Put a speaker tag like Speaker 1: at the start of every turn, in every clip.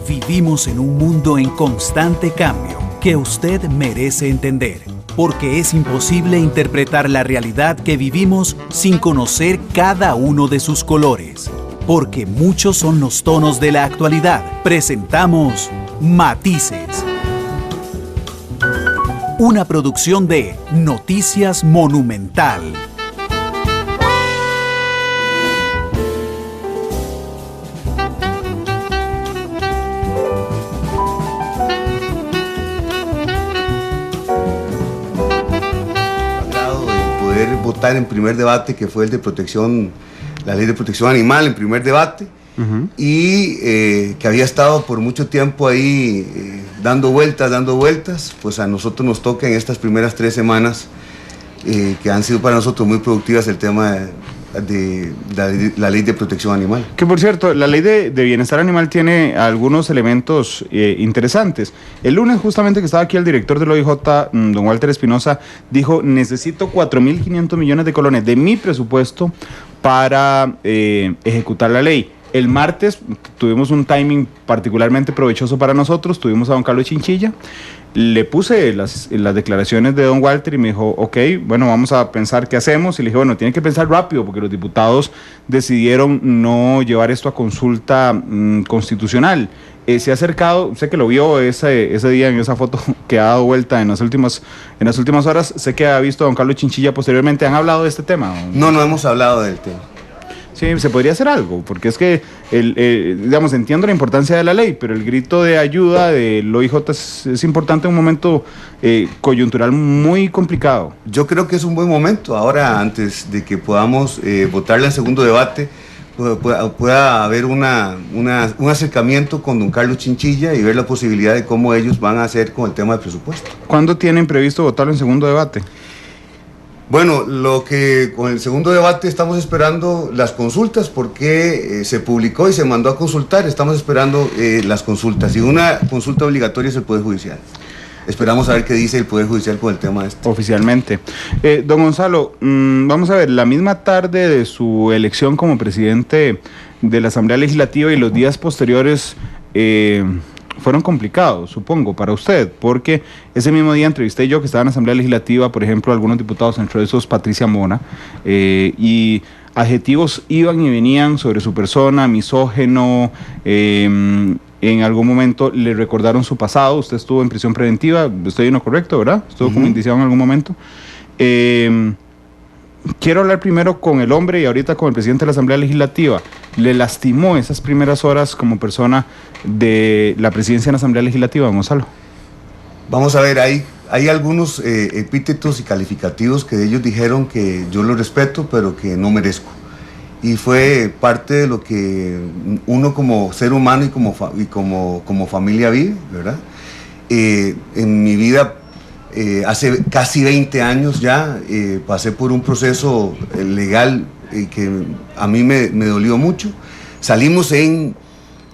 Speaker 1: Vivimos en un mundo en constante cambio que usted merece entender, porque es imposible interpretar la realidad que vivimos sin conocer cada uno de sus colores. Porque muchos son los tonos de la actualidad. Presentamos Matices. Una producción de Noticias Monumental.
Speaker 2: Votar en primer debate, que fue el de protección, la ley de protección animal en primer debate, y que había estado por mucho tiempo ahí dando vueltas, pues a nosotros nos toca en estas primeras 3 semanas que han sido para nosotros muy productivas el tema de la ley de protección animal.
Speaker 3: Que por cierto, la ley de bienestar animal tiene algunos elementos interesantes. El lunes justamente que estaba aquí el director del OIJ, don Walter Espinosa, dijo: necesito 4.500 millones de colones de mi presupuesto para ejecutar la ley. El martes tuvimos un timing particularmente provechoso para nosotros, tuvimos a don Carlos Chinchilla, le puse las declaraciones de don Walter y me dijo: ok, bueno, vamos a pensar qué hacemos, y le dije: bueno, tienen que pensar rápido porque los diputados decidieron no llevar esto a consulta constitucional. Se ha acercado, sé que lo vio ese día en esa foto que ha dado vuelta en las últimas horas, sé que ha visto a don Carlos Chinchilla posteriormente. ¿Han hablado de este tema?
Speaker 2: No hemos hablado del tema.
Speaker 3: Sí, se podría hacer algo, porque es que, digamos, entiendo la importancia de la ley, pero el grito de ayuda del OIJ es importante en un momento coyuntural muy complicado.
Speaker 2: Yo creo que es un buen momento, ahora antes de que podamos votarla en segundo debate, pueda haber un acercamiento con don Carlos Chinchilla y ver la posibilidad de cómo ellos van a hacer con el tema del presupuesto.
Speaker 3: ¿Cuándo tienen previsto votarlo en segundo debate?
Speaker 2: Bueno, lo que con el segundo debate estamos esperando las consultas, porque se publicó y se mandó a consultar, estamos esperando las consultas, y una consulta obligatoria es el Poder Judicial. Esperamos a ver qué dice el Poder Judicial con el tema este.
Speaker 3: Oficialmente. Don Gonzalo, vamos a ver, la misma tarde de su elección como presidente de la Asamblea Legislativa y los días posteriores fueron complicados, supongo, para usted, porque ese mismo día entrevisté yo, que estaba en la Asamblea Legislativa, por ejemplo, a algunos diputados, entre esos Patricia Mona, y adjetivos iban y venían sobre su persona: misógeno, en algún momento le recordaron su pasado. Usted estuvo en prisión preventiva, estoy en lo correcto, ¿verdad? Estuvo como indiciado en algún momento. Quiero hablar primero con el hombre y ahorita con el presidente de la Asamblea Legislativa. ¿Le lastimó esas primeras horas como persona de la presidencia en la Asamblea Legislativa, Gonzalo?
Speaker 2: Vamos a ver, hay algunos epítetos y calificativos que ellos dijeron que yo los respeto, pero que no merezco. Y fue parte de lo que uno como ser humano y como familia vive, ¿verdad? En mi vida, hace casi 20 años ya, pasé por un proceso legal que a mí me dolió mucho. Salimos en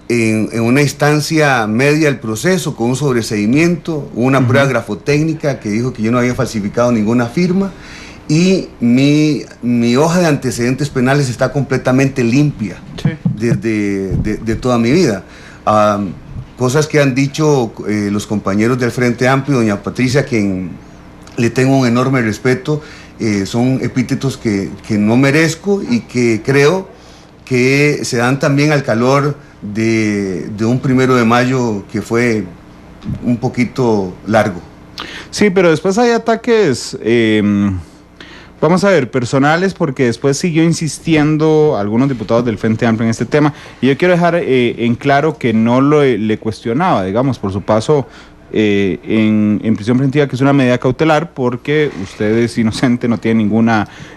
Speaker 2: una instancia media del proceso con un sobreseimiento, una prueba grafotécnica que dijo que yo no había falsificado ninguna firma, y mi hoja de antecedentes penales está completamente limpia, sí, de toda mi vida. Cosas que han dicho los compañeros del Frente Amplio, doña Patricia, a quien le tengo un enorme respeto, son epítetos que no merezco y que creo que se dan también al calor de un 1 de mayo que fue un poquito largo.
Speaker 3: Sí, pero después hay ataques, vamos a ver, personales, porque después siguió insistiendo algunos diputados del Frente Amplio en este tema, y yo quiero dejar en claro que no le cuestionaba, digamos, por su paso en prisión preventiva, que es una medida cautelar, porque usted es inocente, no tiene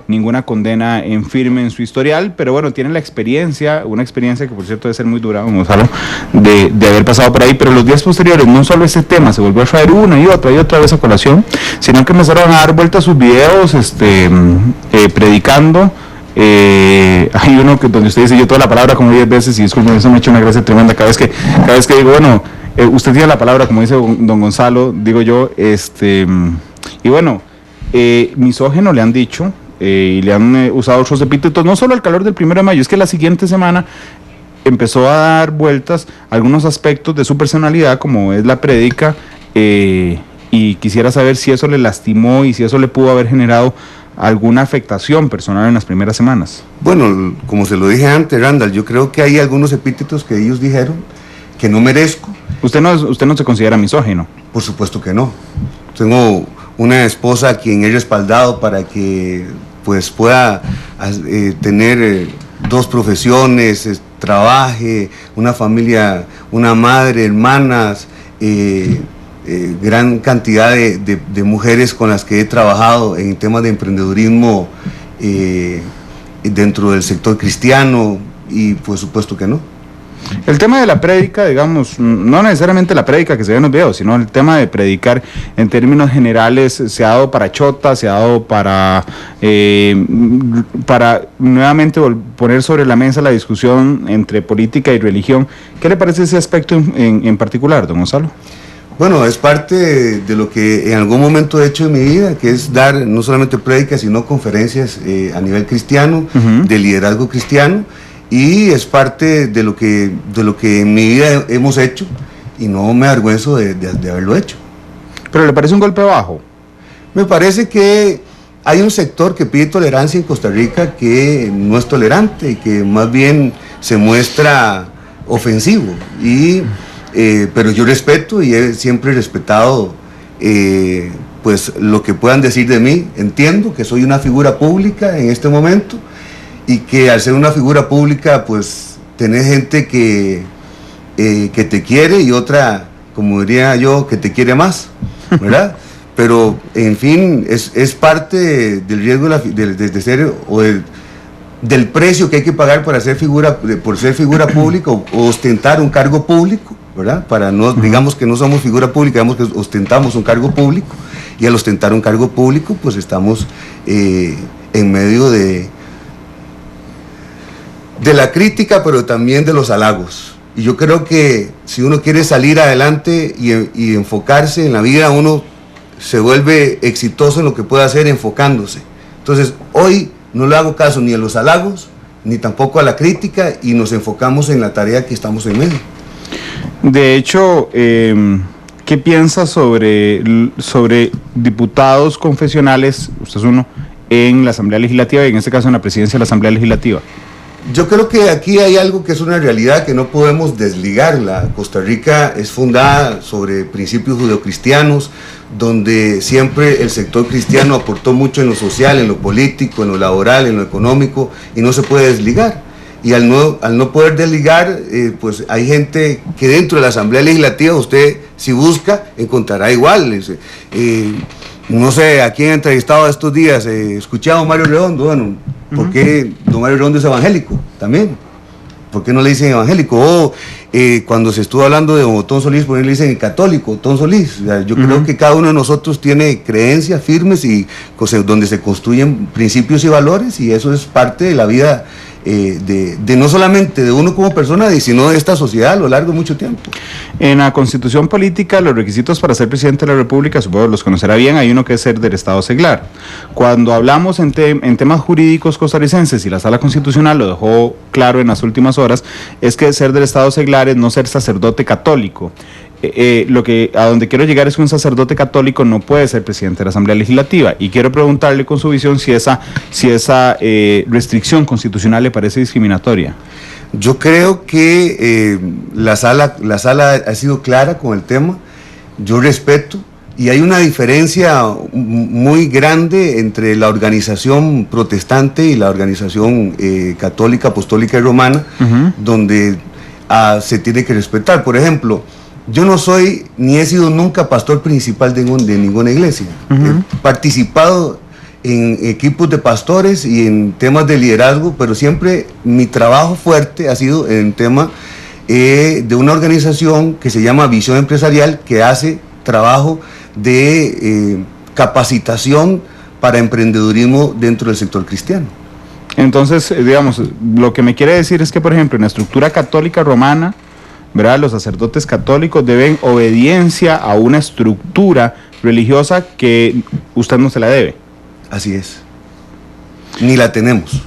Speaker 3: ninguna condena en firme en su historial, pero bueno, tiene la experiencia, una experiencia que por cierto debe ser muy dura, Gonzalo, de haber pasado por ahí. Pero los días posteriores, no solo ese tema se volvió a traer una y otra vez a colación, sino que empezaron a dar vuelta a sus videos predicando. Hay uno donde usted dice: yo toda la palabra como 10 veces, y disculpen, eso me ha hecho una gracia tremenda cada vez que digo, bueno, usted tiene la palabra, como dice don Gonzalo, digo yo, y bueno, misógeno le han dicho, y le han usado otros epítetos, no solo al calor del 1 de mayo, es que la siguiente semana empezó a dar vueltas algunos aspectos de su personalidad, como es la prédica, y quisiera saber si eso le lastimó y si eso le pudo haber generado alguna afectación personal en las primeras semanas.
Speaker 2: Bueno, como se lo dije antes, Randall, yo creo que hay algunos epítetos que ellos dijeron que no merezco.
Speaker 3: Usted no se considera misógino.
Speaker 2: Por supuesto que no. Tengo una esposa a quien he respaldado para que pues pueda tener 2 profesiones, trabaje, una familia, una madre, hermanas, gran cantidad de mujeres con las que he trabajado en temas de emprendedurismo dentro del sector cristiano, y por supuesto que no.
Speaker 3: El tema de la prédica, digamos, no necesariamente la prédica que se ve en los videos, sino el tema de predicar en términos generales, se ha dado para chota, se ha dado para nuevamente poner sobre la mesa la discusión entre política y religión. ¿Qué le parece ese aspecto en particular, don Gonzalo?
Speaker 2: Bueno, es parte de lo que en algún momento he hecho en mi vida, que es dar no solamente prédicas, sino conferencias a nivel cristiano, de liderazgo cristiano, y es parte de lo que en mi vida hemos hecho, y no me avergüenzo de haberlo hecho.
Speaker 3: ¿Pero le parece un golpe bajo?
Speaker 2: Me parece que hay un sector que pide tolerancia en Costa Rica que no es tolerante y que más bien se muestra ofensivo, pero yo respeto y he siempre respetado pues lo que puedan decir de mí. Entiendo que soy una figura pública en este momento, y que al ser una figura pública pues tenés gente que te quiere y otra, como diría yo, que te quiere más, ¿verdad? Pero en fin, es parte del riesgo de ser, o del precio que hay que pagar por ser figura pública, o ostentar un cargo público, ¿verdad? Para no, digamos que no somos figura pública, digamos que ostentamos un cargo público, y al ostentar un cargo público pues estamos en medio de la crítica, pero también de los halagos. Y yo creo que si uno quiere salir adelante y enfocarse en la vida, uno se vuelve exitoso en lo que puede hacer enfocándose. Entonces, hoy no le hago caso ni a los halagos, ni tampoco a la crítica, y nos enfocamos en la tarea que estamos en medio.
Speaker 3: De hecho, ¿qué piensa sobre diputados confesionales, usted es uno, en la Asamblea Legislativa, y en este caso en la presidencia de la Asamblea Legislativa?
Speaker 2: Yo creo que aquí hay algo que es una realidad que no podemos desligarla. Costa Rica es fundada sobre principios judeocristianos, donde siempre el sector cristiano aportó mucho en lo social, en lo político, en lo laboral, en lo económico, y no se puede desligar. Y al no poder desligar, pues hay gente que dentro de la Asamblea Legislativa, usted si busca, encontrará igual. No sé a quién he entrevistado estos días, escuché a don Mario Redondo. Bueno, ¿por qué don Mario Redondo es evangélico también? ¿Por qué no le dicen evangélico? O cuando se estuvo hablando de don Otón Solís, ¿por qué le dicen católico, Otón Solís? O sea, yo creo que cada uno de nosotros tiene creencias firmes y donde se construyen principios y valores, y eso es parte de la vida de no solamente de uno como persona, sino de esta sociedad a lo largo de mucho tiempo.
Speaker 3: En la Constitución Política, los requisitos para ser presidente de la República, supongo los conocerá bien, hay uno que es ser del Estado seglar. Cuando hablamos en temas jurídicos costarricenses, y la Sala Constitucional lo dejó claro en las últimas horas, es que ser del Estado seglar es no ser sacerdote católico. A donde quiero llegar es que un sacerdote católico no puede ser presidente de la Asamblea Legislativa, y quiero preguntarle con su visión si esa restricción constitucional le parece discriminatoria.
Speaker 2: Yo creo que la sala ha sido clara con el tema. Yo respeto, y hay una diferencia muy grande entre la organización protestante y la organización católica, apostólica y romana, donde se tiene que respetar. Por ejemplo, yo no soy, ni he sido nunca pastor principal de ninguna iglesia. He participado en equipos de pastores y en temas de liderazgo, pero siempre mi trabajo fuerte ha sido en tema de una organización que se llama Visión Empresarial, que hace trabajo de capacitación para emprendedurismo dentro del sector cristiano.
Speaker 3: Entonces, digamos, lo que me quiere decir es que, por ejemplo, en la estructura católica romana, ¿verdad?, los sacerdotes católicos deben obediencia a una estructura religiosa que usted no se la debe.
Speaker 2: Así es. Ni la tenemos.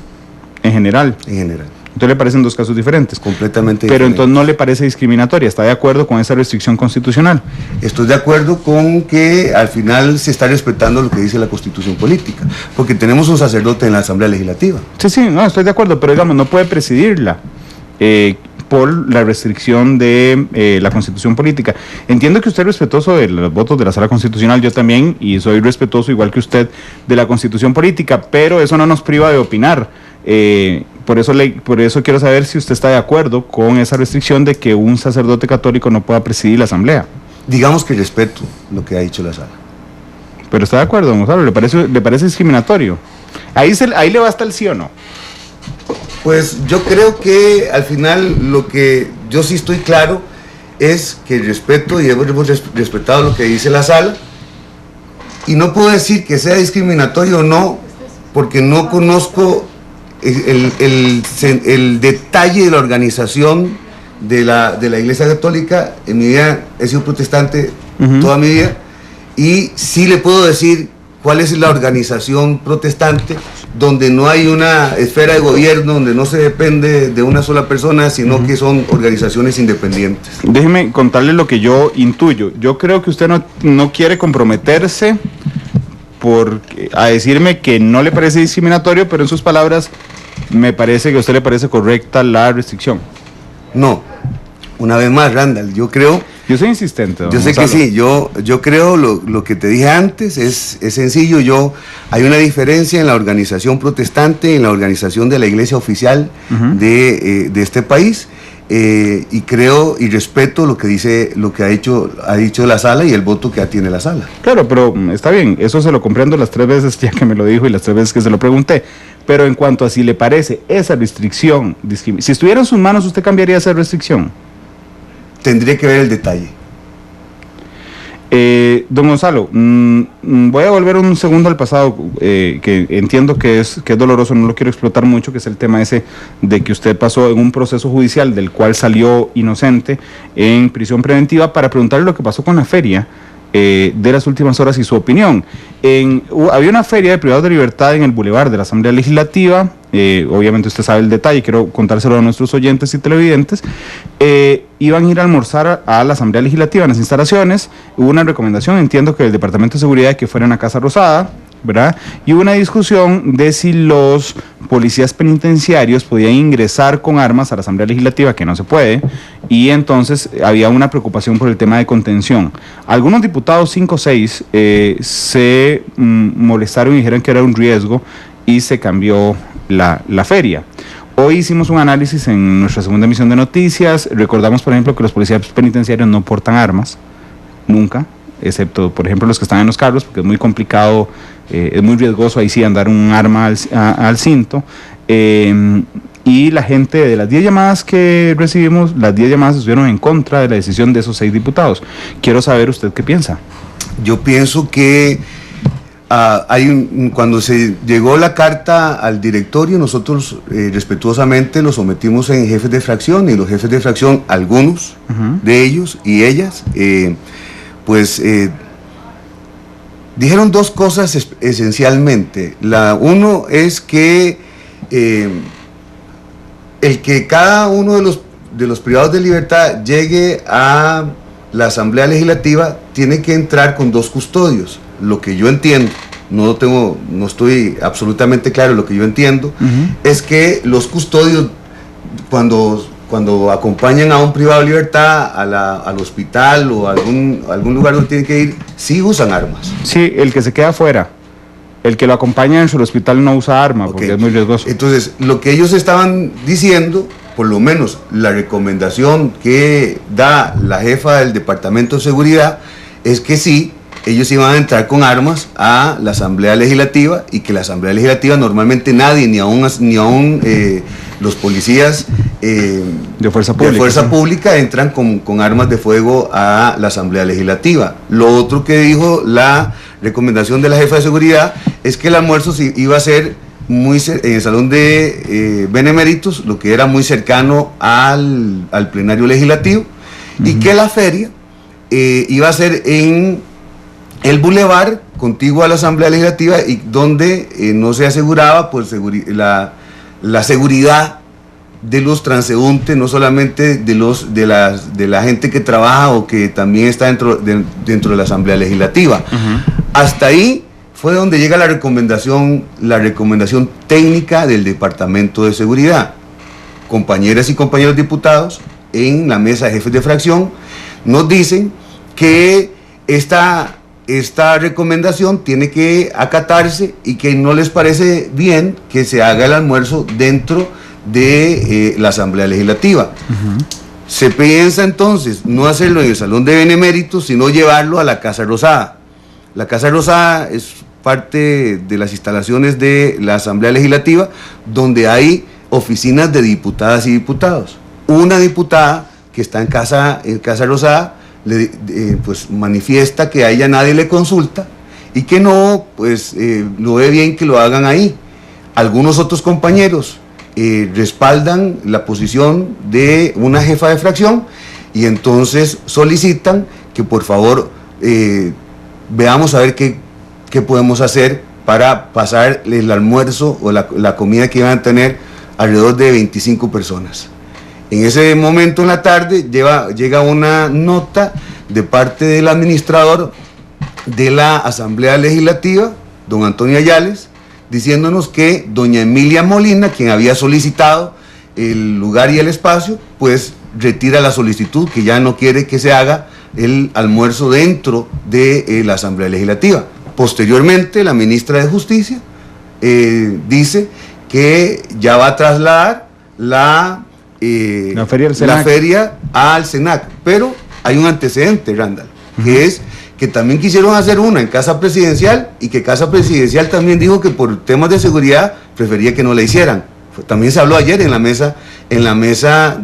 Speaker 3: En general.
Speaker 2: En general.
Speaker 3: Entonces le parecen dos casos diferentes.
Speaker 2: Completamente
Speaker 3: Pero
Speaker 2: diferentes.
Speaker 3: entonces no le parece discriminatoria, ¿está de acuerdo con esa restricción constitucional?
Speaker 2: Estoy de acuerdo con que al final se está respetando lo que dice la Constitución política, porque tenemos un sacerdote en la Asamblea Legislativa.
Speaker 3: Sí, no, estoy de acuerdo, pero digamos, no puede presidirla por la restricción de la Constitución política. Entiendo que usted es respetuoso de los votos de la Sala Constitucional, yo también, y soy respetuoso igual que usted de la Constitución política, pero eso no nos priva de opinar. Por eso quiero saber si usted está de acuerdo con esa restricción de que un sacerdote católico no pueda presidir la Asamblea.
Speaker 2: Digamos que respeto lo que ha dicho la Sala.
Speaker 3: Pero está de acuerdo, Gonzalo, ¿le parece discriminatorio? Ahí le basta el sí o no.
Speaker 2: Pues yo creo que al final lo que yo sí estoy claro es que respeto y hemos respetado lo que dice la Sala, y no puedo decir que sea discriminatorio o no, porque no conozco el detalle de la organización de la Iglesia Católica. En mi vida he sido protestante toda mi vida, y sí le puedo decir cuál es la organización protestante, donde no hay una esfera de gobierno, donde no se depende de una sola persona, sino que son organizaciones independientes.
Speaker 3: Déjeme contarle lo que yo intuyo. Yo creo que usted no quiere comprometerse a decirme que no le parece discriminatorio, pero en sus palabras me parece que a usted le parece correcta la restricción.
Speaker 2: No, una vez más, Randall, yo creo...
Speaker 3: Yo soy insistente, don
Speaker 2: Yo sé
Speaker 3: Gonzalo.
Speaker 2: que sí, yo creo lo que te dije antes es sencillo. Hay una diferencia en la organización protestante, en la organización de la iglesia oficial de este país, y creo y respeto lo que ha dicho la Sala y el voto que tiene la Sala.
Speaker 3: Claro, pero está bien, eso se lo comprendo las 3 veces ya que me lo dijo y las 3 veces que se lo pregunté. Pero en cuanto a si le parece esa restricción, si estuviera en sus manos, ¿usted cambiaría esa restricción?
Speaker 2: Tendría que ver el detalle.
Speaker 3: Don Gonzalo, voy a volver un segundo al pasado, que entiendo que es doloroso, no lo quiero explotar mucho, que es el tema ese de que usted pasó en un proceso judicial del cual salió inocente en prisión preventiva, para preguntarle lo que pasó con la feria de las últimas horas y su opinión. Había una feria de privados de libertad en el Boulevard de la Asamblea Legislativa. Obviamente usted sabe el detalle, quiero contárselo a nuestros oyentes y televidentes. Iban a ir a almorzar a la Asamblea Legislativa en las instalaciones. Hubo una recomendación, entiendo que del Departamento de Seguridad, que fueran a Casa Rosada, ¿verdad? Y hubo una discusión de si los policías penitenciarios podían ingresar con armas a la Asamblea Legislativa, que no se puede, y entonces había una preocupación por el tema de contención. Algunos diputados, 5 o 6, se molestaron y dijeron que era un riesgo, y se cambió la feria. Hoy hicimos un análisis en nuestra segunda emisión de noticias. Recordamos, por ejemplo, que los policías penitenciarios no portan armas, nunca, excepto, por ejemplo, los que están en los carros, porque es muy complicado, es muy riesgoso ahí sí andar un arma al cinto. Y la gente, de las 10 llamadas que recibimos, las 10 llamadas estuvieron en contra de la decisión de esos 6 diputados. Quiero saber usted qué piensa.
Speaker 2: Yo pienso que cuando se llegó la carta al directorio, nosotros respetuosamente lo sometimos en jefes de fracción, y los jefes de fracción, algunos de ellos y ellas, dijeron 2 cosas esencialmente. Uno es que el que cada uno de los privados de libertad llegue a la Asamblea Legislativa tiene que entrar con 2 custodios. Lo que yo entiendo, no estoy absolutamente claro, lo que yo entiendo es que los custodios, cuando acompañan a un privado de libertad al hospital o a algún lugar donde tienen que ir, sí usan armas.
Speaker 3: Sí, el que se queda afuera, el que lo acompaña en su hospital no usa arma,
Speaker 2: Okay.
Speaker 3: porque es muy riesgoso.
Speaker 2: Entonces, lo que ellos estaban diciendo, por lo menos la recomendación que da la jefa del Departamento de Seguridad, es que sí, ellos iban a entrar con armas a la Asamblea Legislativa, y que la Asamblea Legislativa normalmente nadie, ni aún los policías
Speaker 3: de fuerza
Speaker 2: pública entran con armas de fuego a la Asamblea Legislativa. Lo otro que dijo la recomendación de la jefa de seguridad es que el almuerzo iba a ser en el salón de beneméritos, lo que era muy cercano al plenario legislativo, y que la feria iba a ser en el Boulevard, contiguo a la Asamblea Legislativa, y donde no se aseguraba pues, la seguridad de los transeúntes, no solamente de la gente que trabaja o que también está dentro de la Asamblea Legislativa. Hasta ahí fue donde llega la recomendación técnica del Departamento de Seguridad. Compañeras y compañeros diputados en la mesa de jefes de fracción nos dicen que esta recomendación tiene que acatarse y que no les parece bien que se haga el almuerzo dentro de la Asamblea Legislativa. Se piensa entonces no hacerlo en el Salón de Beneméritos, sino llevarlo a la Casa Rosada. La Casa Rosada es parte de las instalaciones de la Asamblea Legislativa, donde hay oficinas de diputadas y diputados. Una diputada que está en Casa Rosada pues manifiesta que a ella nadie le consulta y que no, pues lo ve bien que lo hagan ahí. Algunos otros compañeros respaldan la posición de una jefa de fracción y entonces solicitan que por favor veamos a ver qué podemos hacer para pasar el almuerzo o la comida que iban a tener alrededor de 25 personas. En ese momento en la tarde llega una nota de parte del administrador de la Asamblea Legislativa, don Antonio Ayales, diciéndonos que doña Emilia Molina, quien había solicitado el lugar y el espacio, pues retira la solicitud, que ya no quiere que se haga el almuerzo dentro de la Asamblea Legislativa. Posteriormente, la ministra de Justicia dice que ya va a trasladar la feria al SENAC, pero hay un antecedente, Randall, que es que también quisieron hacer una en Casa Presidencial y que Casa Presidencial también dijo que por temas de seguridad prefería que no la hicieran. También se habló ayer en la mesa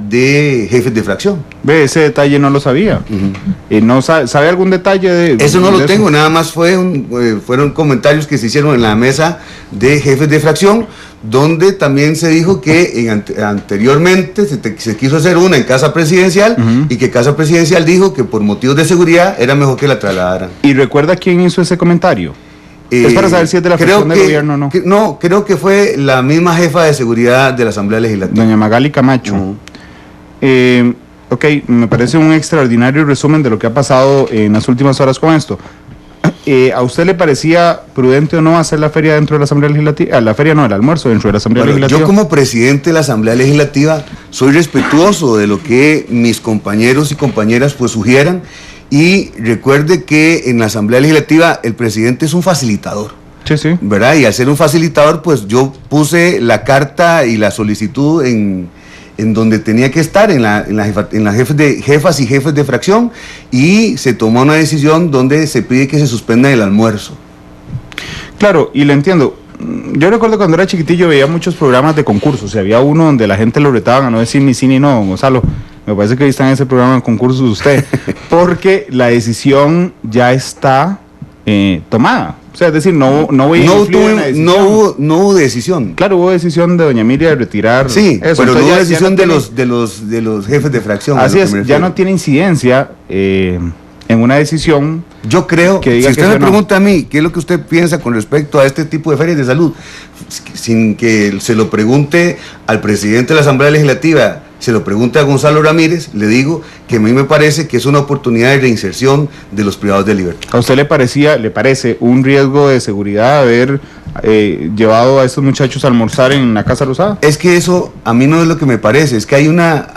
Speaker 2: de jefes de fracción.
Speaker 3: Ve, ese detalle no lo sabía. ¿No sabe algún detalle de
Speaker 2: eso? No lo tengo,
Speaker 3: eso?
Speaker 2: Nada más fueron comentarios que se hicieron en la mesa de jefes de fracción, donde también se dijo que anteriormente se quiso hacer una en Casa Presidencial y que Casa Presidencial dijo que por motivos de seguridad era mejor que la trasladaran.
Speaker 3: ¿Y recuerda quién hizo ese comentario? Es para saber si es de la fracción del gobierno o no.
Speaker 2: No, creo que fue la misma jefa de seguridad de la Asamblea Legislativa,
Speaker 3: doña Magali Camacho. Ok, me parece un extraordinario resumen de lo que ha pasado en las últimas horas con esto. ¿A usted le parecía prudente o no hacer la feria dentro de la Asamblea Legislativa? La feria no, el almuerzo dentro de la Asamblea Legislativa.
Speaker 2: Yo como presidente de la Asamblea Legislativa soy respetuoso de lo que mis compañeros y compañeras pues sugieran. Y recuerde que en la Asamblea Legislativa el presidente es un facilitador.
Speaker 3: Sí.
Speaker 2: ¿Verdad? Y al ser un facilitador, pues yo puse la carta y la solicitud en donde tenía que estar, en las jefas y jefes de fracción, y se tomó una decisión donde se pide que se suspenda el almuerzo.
Speaker 3: Claro, y le entiendo. Yo recuerdo cuando era chiquitillo veía muchos programas de concursos, y había uno donde la gente lo retaban a no decir ni sí ni no, Gonzalo. Me parece que ahí está en ese programa de concursos usted, porque la decisión ya está tomada. O sea, es decir, no hubo
Speaker 2: decisión.
Speaker 3: Claro, hubo decisión de doña Emilia de retirar.
Speaker 2: Sí,
Speaker 3: eso,
Speaker 2: pero no hubo decisión
Speaker 3: no
Speaker 2: de los jefes de fracción.
Speaker 3: Así es, ya no tiene incidencia en una decisión.
Speaker 2: Yo creo que si usted me pregunta a mí qué es lo que usted piensa con respecto a este tipo de ferias de salud, sin que se lo pregunte al presidente de la Asamblea Legislativa, se lo pregunte a Gonzalo Ramírez, le digo que a mí me parece que es una oportunidad de reinserción de los privados de libertad.
Speaker 3: ¿A usted le parece un riesgo de seguridad haber llevado a estos muchachos a almorzar en la Casa Rosada?
Speaker 2: Es que eso a mí no es lo que me parece, es que hay una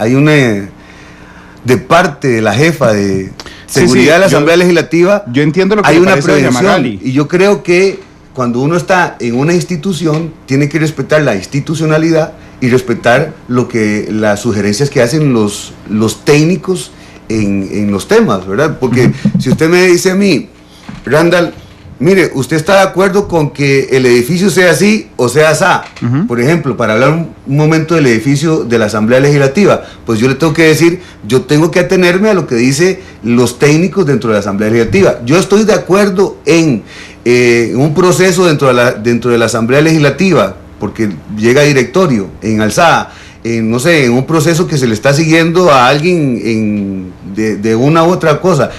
Speaker 2: de parte de la jefa de seguridad de la Asamblea Legislativa,
Speaker 3: yo entiendo lo que
Speaker 2: hay
Speaker 3: le
Speaker 2: una
Speaker 3: parece doña
Speaker 2: prevención,
Speaker 3: Magali.
Speaker 2: y yo creo que cuando uno está en una institución tiene que respetar la institucionalidad y respetar las sugerencias que hacen los técnicos en los temas, ¿verdad? Porque si usted me dice a mí, Randall, mire, ¿usted está de acuerdo con que el edificio sea así o sea asá? Por ejemplo, para hablar un momento del edificio de la Asamblea Legislativa, pues yo le tengo que decir, yo tengo que atenerme a lo que dicen los técnicos dentro de la Asamblea Legislativa. Yo estoy de acuerdo en un proceso dentro de la Asamblea Legislativa, porque llega directorio en alzada, no sé, en un proceso que se le está siguiendo a alguien de una u otra cosa.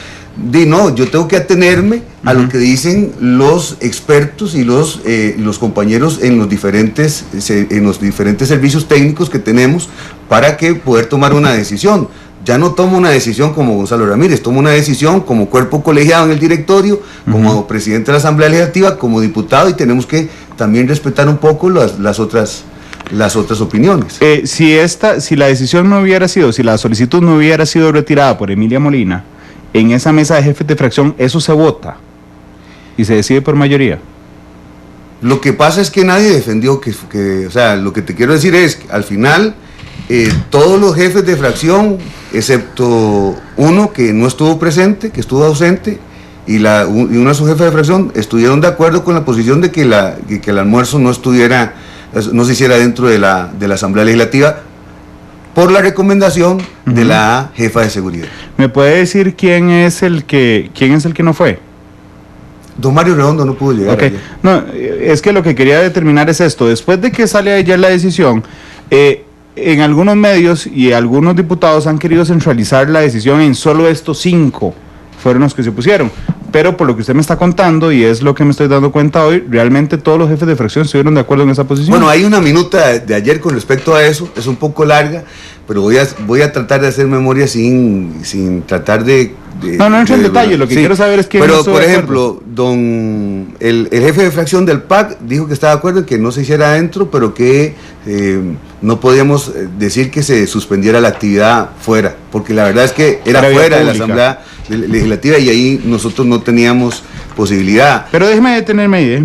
Speaker 2: no, yo tengo que atenerme a lo que dicen los expertos y los compañeros en los diferentes servicios técnicos que tenemos para que poder tomar una decisión. Ya no tomo una decisión como Gonzalo Ramírez, tomo una decisión como cuerpo colegiado en el directorio, como presidente de la Asamblea Legislativa, como diputado, y tenemos que también respetar un poco las otras opiniones.
Speaker 3: Si la decisión no hubiera sido, si la solicitud no hubiera sido retirada por Emilia Molina, en esa mesa de jefes de fracción, eso se vota y se decide por mayoría.
Speaker 2: Lo que pasa es que nadie defendió o sea, lo que te quiero decir es que al final todos los jefes de fracción, excepto uno que no estuvo presente, que estuvo ausente, y uno de sus jefes de fracción estuvieron de acuerdo con la posición de que el almuerzo no se hiciera dentro de la Asamblea Legislativa, por la recomendación de la jefa de seguridad.
Speaker 3: ¿Me puede decir quién es el que no fue?
Speaker 2: Don Mario Redondo no pudo llegar.
Speaker 3: Okay. No, es que lo que quería determinar es esto. Después de que sale ayer la decisión, en algunos medios y algunos diputados han querido centralizar la decisión en solo estos 5 fueron los que se opusieron. Pero por lo que usted me está contando, y es lo que me estoy dando cuenta hoy, realmente todos los jefes de fracción estuvieron de acuerdo en esa posición.
Speaker 2: Bueno, hay una minuta de ayer con respecto a eso, es un poco larga, pero voy a tratar de hacer memoria sin tratar de...
Speaker 3: No entra en detalle, lo que quiero saber es que...
Speaker 2: Pero, por ejemplo, el jefe de fracción del PAC dijo que estaba de acuerdo en que no se hiciera adentro, pero que no podíamos decir que se suspendiera la actividad fuera, porque la verdad es que era fuera de la Asamblea Legislativa y ahí nosotros no teníamos posibilidad.
Speaker 3: Pero déjeme detenerme ahí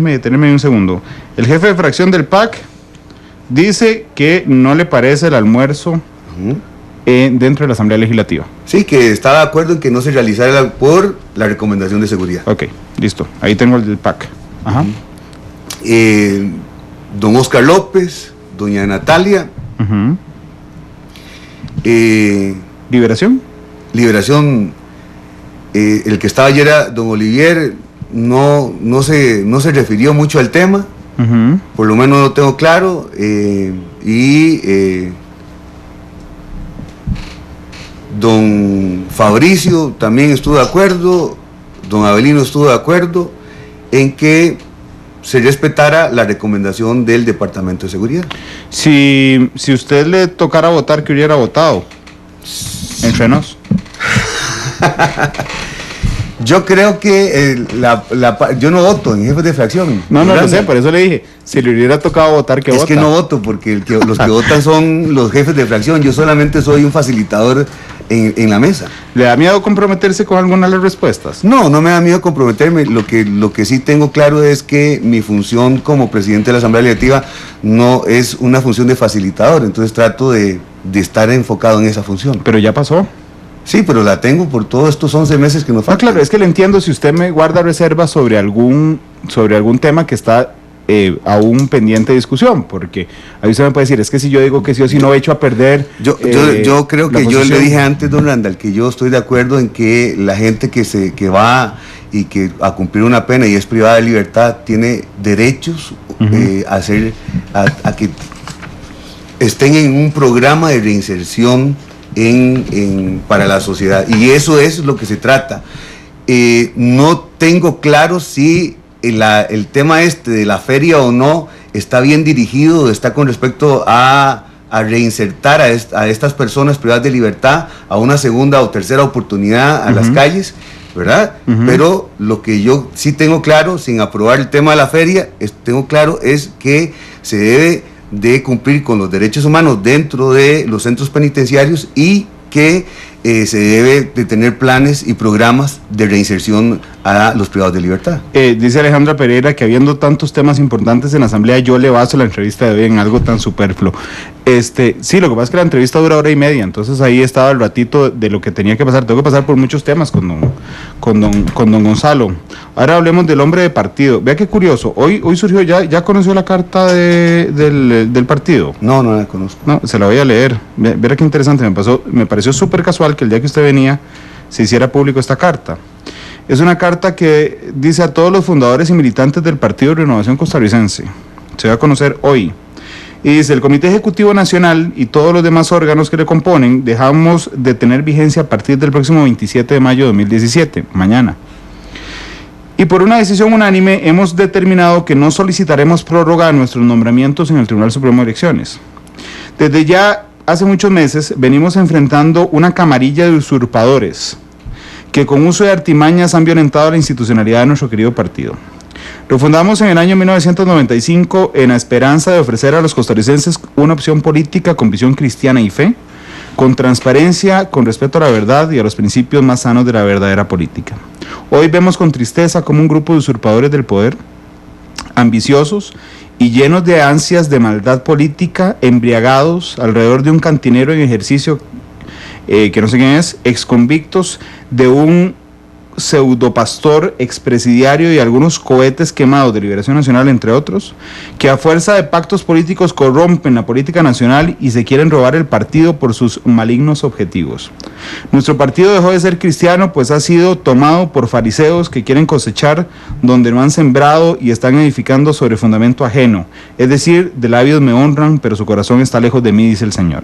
Speaker 3: un segundo. El jefe de fracción del PAC dice que no le parece el almuerzo dentro de la Asamblea Legislativa.
Speaker 2: Sí, que estaba de acuerdo en que no se realizara por la recomendación de seguridad.
Speaker 3: Ok, listo. Ahí tengo el del PAC. Ajá.
Speaker 2: Don Oscar López, doña Natalia.
Speaker 3: ¿Liberación?
Speaker 2: Liberación. El que estaba ayer era don Olivier, no se refirió mucho al tema, por lo menos lo tengo claro, don Fabricio también estuvo de acuerdo, don Abelino estuvo de acuerdo en que se respetara la recomendación del Departamento de Seguridad.
Speaker 3: Si usted le tocara votar, ¿qué hubiera votado? Entre nos.
Speaker 2: Yo creo que yo no voto en jefes de fracción.
Speaker 3: No lo sé, por eso le dije, si le hubiera tocado votar, ¿qué vota?
Speaker 2: Es que no voto, porque los que votan son los jefes de fracción. Yo solamente soy un facilitador en la mesa.
Speaker 3: ¿Le da miedo comprometerse con alguna de las respuestas?
Speaker 2: No me da miedo comprometerme. Lo que sí tengo claro es que mi función como presidente de la Asamblea Legislativa no es una función de facilitador, entonces trato de estar enfocado en esa función.
Speaker 3: Pero ya pasó.
Speaker 2: Sí, pero la tengo por todos estos 11 meses que nos faltan.
Speaker 3: Claro, es que le entiendo si usted me guarda reservas sobre algún tema que está aún pendiente de discusión, porque ahí usted me puede decir, es que si yo digo que sí o sí no he hecho a perder... Yo
Speaker 2: creo que yo le dije antes, don Randall, que yo estoy de acuerdo en que la gente que va y que a cumplir una pena y es privada de libertad tiene derechos a que estén en un programa de reinserción para la sociedad, y eso es lo que se trata. No tengo claro si el tema de la feria o no está bien dirigido, está con respecto a reinsertar a estas personas privadas de libertad a una segunda o tercera oportunidad a las calles, ¿verdad? Pero lo que yo sí tengo claro, sin aprobar el tema de la feria, tengo claro es que se debe de cumplir con los derechos humanos dentro de los centros penitenciarios y que se debe de tener planes y programas de reinserción a los privados de libertad.
Speaker 3: Dice Alejandra Pereira que habiendo tantos temas importantes en la Asamblea, yo le baso la entrevista de hoy en algo tan superfluo. Sí, lo que pasa es que la entrevista dura 1:30, entonces ahí estaba el ratito de lo que tenía que pasar. Tengo que pasar por muchos temas con don Gonzalo. Ahora hablemos del hombre de partido. Vea qué curioso, hoy surgió, ¿ya conoció la carta del partido?
Speaker 2: No la conozco.
Speaker 3: No, se la voy a leer. Verá qué interesante, me pareció súper casual que el día que usted venía se hiciera público esta carta. Es una carta que dice a todos los fundadores y militantes del Partido de Renovación Costarricense, se va a conocer hoy, Y dice, el Comité Ejecutivo Nacional y todos los demás órganos que le componen dejamos de tener vigencia a partir del próximo 27 de mayo de 2017, mañana. Y por una decisión unánime hemos determinado que no solicitaremos prórroga a nuestros nombramientos en el Tribunal Supremo de Elecciones. Desde ya hace muchos meses venimos enfrentando una camarilla de usurpadores que con uso de artimañas han violentado la institucionalidad de nuestro querido partido. Lo fundamos en el año 1995 en la esperanza de ofrecer a los costarricenses una opción política con visión cristiana y fe, con transparencia, con respeto a la verdad y a los principios más sanos de la verdadera política. Hoy vemos con tristeza como un grupo de usurpadores del poder, ambiciosos y llenos de ansias de maldad política, embriagados alrededor de un cantinero en ejercicio, que no sé quién es, exconvictos de un pseudopastor expresidiario y algunos cohetes quemados de Liberación Nacional, entre otros, que a fuerza de pactos políticos corrompen la política nacional y se quieren robar el partido por sus malignos objetivos. Nuestro partido dejó de ser cristiano, pues ha sido tomado por fariseos que quieren cosechar donde no han sembrado y están edificando sobre fundamento ajeno, es decir, de labios me honran, pero su corazón está lejos de mí, dice el Señor.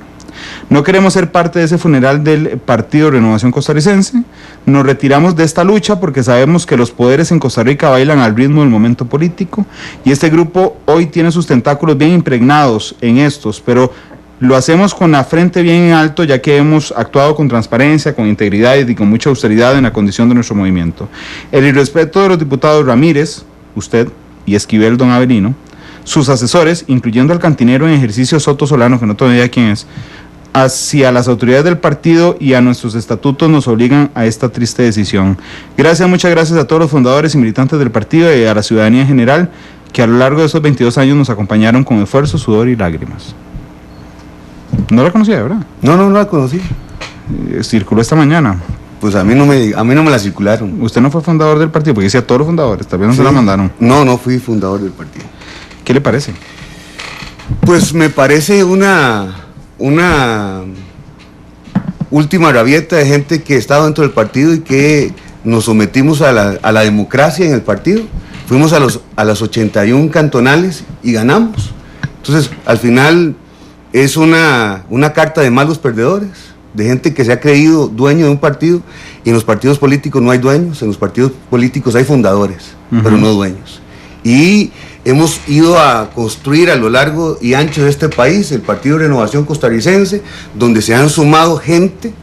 Speaker 3: No queremos ser parte de ese funeral del Partido Renovación Costarricense. Nos retiramos de esta lucha porque sabemos que los poderes en Costa Rica bailan al ritmo del momento político y este grupo hoy tiene sus tentáculos bien impregnados en estos, pero lo hacemos con la frente bien en alto, ya que hemos actuado con transparencia, con integridad y con mucha austeridad en la condición de nuestro movimiento. El irrespeto de los diputados Ramírez, usted, y Esquivel, don Avelino, sus asesores, incluyendo al cantinero en ejercicio Soto Solano, que no tengo idea quién es, hacia las autoridades del partido y a nuestros estatutos nos obligan a esta triste decisión. Muchas gracias a todos los fundadores y militantes del partido y a la ciudadanía en general, que a lo largo de esos 22 años nos acompañaron con esfuerzo, sudor y lágrimas. No la conocía, ¿verdad?
Speaker 2: No la conocí.
Speaker 3: Circuló esta mañana.
Speaker 2: Pues a mí no me la circularon.
Speaker 3: ¿Usted no fue fundador del partido? Porque decía todos los fundadores, tal vez no se la mandaron.
Speaker 2: No fui fundador del partido.
Speaker 3: ¿Qué le parece?
Speaker 2: Pues me parece una última rabieta de gente que estaba dentro del partido y que nos sometimos a la democracia en el partido. Fuimos a las 81 cantonales y ganamos. Entonces, al final es una carta de malos perdedores, de gente que se ha creído dueño de un partido, y en los partidos políticos no hay dueños, en los partidos políticos hay fundadores, pero no dueños. Y hemos ido a construir a lo largo y ancho de este país el Partido de Renovación Costarricense, donde se han sumado gente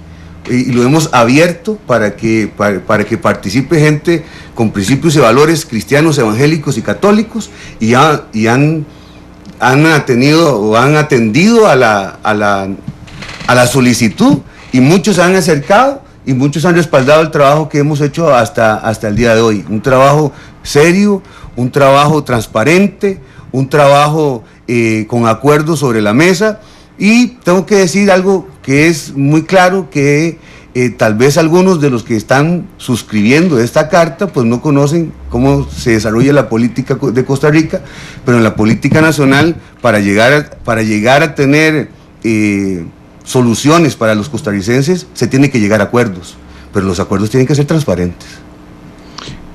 Speaker 2: y lo hemos abierto para que participe gente con principios y valores cristianos, evangélicos y católicos, y han atendido a la solicitud, y muchos se han acercado y muchos han respaldado el trabajo que hemos hecho hasta el día de hoy. Un trabajo serio, un trabajo transparente, un trabajo con acuerdos sobre la mesa. Y tengo que decir algo que es muy claro, que tal vez algunos de los que están suscribiendo esta carta pues no conocen cómo se desarrolla la política de Costa Rica, pero en la política nacional, para llegar a tener soluciones para los costarricenses, se tiene que llegar a acuerdos, pero los acuerdos tienen que ser transparentes.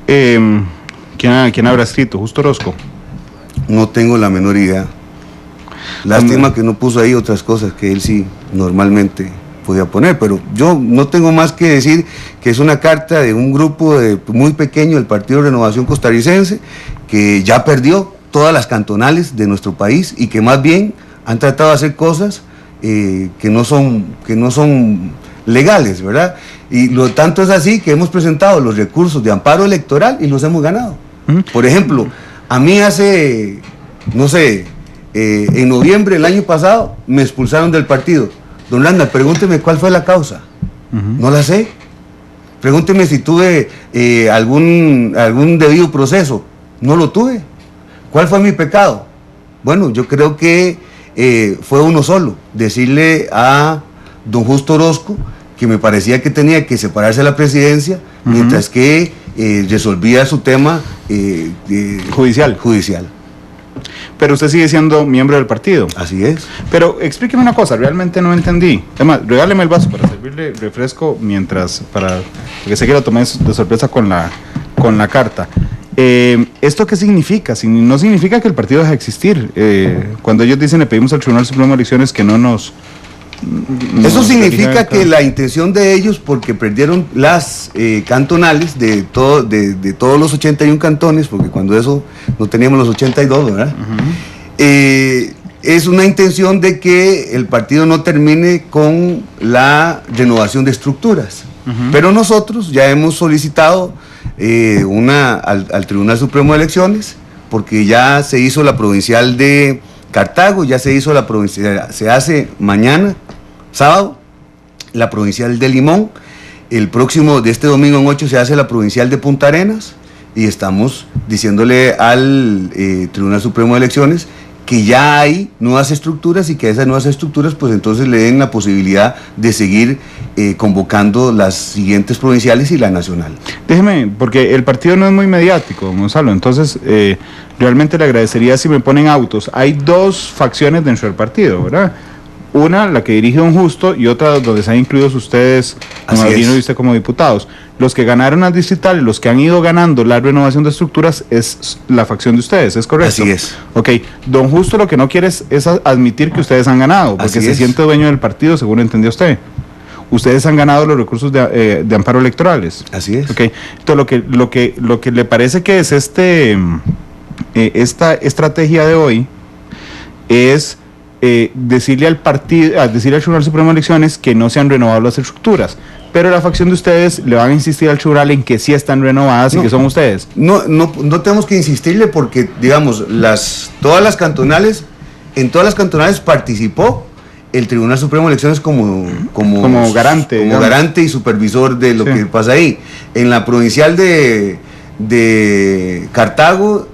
Speaker 3: ¿Quién habrá escrito? ¿Justo Orozco?
Speaker 2: No tengo la menor idea. Lástima que no puso ahí otras cosas que él sí normalmente podía poner, pero yo no tengo más que decir que es una carta de un grupo muy pequeño del Partido de Renovación Costarricense, que ya perdió todas las cantonales de nuestro país y que más bien han tratado de hacer cosas que no son legales, ¿verdad? Y lo tanto es así que hemos presentado los recursos de amparo electoral y los hemos ganado. Por ejemplo, a mí hace, en noviembre del año pasado me expulsaron del partido. Don Randall, pregúnteme cuál fue la causa. No la sé. Pregúnteme si tuve algún debido proceso. No lo tuve. ¿Cuál fue mi pecado? Bueno, yo creo que fue uno solo: decirle a don Justo Orozco que me parecía que tenía que separarse de la presidencia mientras que resolvía su tema judicial. Pero usted sigue siendo miembro del partido. Así es. Pero explíqueme una cosa, realmente no entendí. Además, regáleme el vaso para servirle refresco porque sé que lo tomé de sorpresa con la carta.
Speaker 3: ¿Esto qué significa? No significa que el partido deje de existir. Cuando ellos dicen le pedimos al Tribunal Supremo de Elecciones que no nos...
Speaker 2: Eso significa que la intención de ellos, porque perdieron las cantonales de todos los 81 cantones, porque cuando eso no teníamos los 82, ¿verdad? Es una intención de que el partido no termine con la renovación de estructuras. Pero nosotros ya hemos solicitado al Tribunal Supremo de Elecciones, porque ya se hizo la provincial de Cartago, ya se hizo la provincial, se hace mañana, sábado, la provincial de Limón, el próximo, de este domingo en 8, se hace la provincial de Punta Arenas, y estamos diciéndole al Tribunal Supremo de Elecciones que ya hay nuevas estructuras y que esas nuevas estructuras pues entonces le den la posibilidad de seguir convocando las siguientes provinciales y la nacional.
Speaker 3: Déjeme, porque el partido no es muy mediático, Gonzalo, entonces realmente le agradecería si me ponen autos. Hay dos facciones dentro del partido, ¿verdad? Una, la que dirige Don Justo, y otra donde se han incluido ustedes, Don Avelino y usted como diputados. Los que ganaron las distritales, los que han ido ganando la renovación de estructuras, es la facción de ustedes, ¿es correcto?
Speaker 2: Así es.
Speaker 3: Ok, Don Justo lo que no quiere es admitir que ustedes han ganado, porque se siente dueño del partido, según entendió usted. Ustedes han ganado los recursos de amparo electorales.
Speaker 2: Así es.
Speaker 3: Okay. Entonces, lo que le parece que es esta estrategia de hoy es decirle al partido, decirle al Tribunal Supremo de Elecciones que no se han renovado las estructuras. Pero la facción de ustedes le van a insistir al tribunal en que sí están renovadas y que son ustedes.
Speaker 2: No tenemos que insistirle porque, digamos, en todas las cantonales participó el Tribunal Supremo de Elecciones como garante. Como garante y supervisor de lo que pasa ahí. En la provincial de Cartago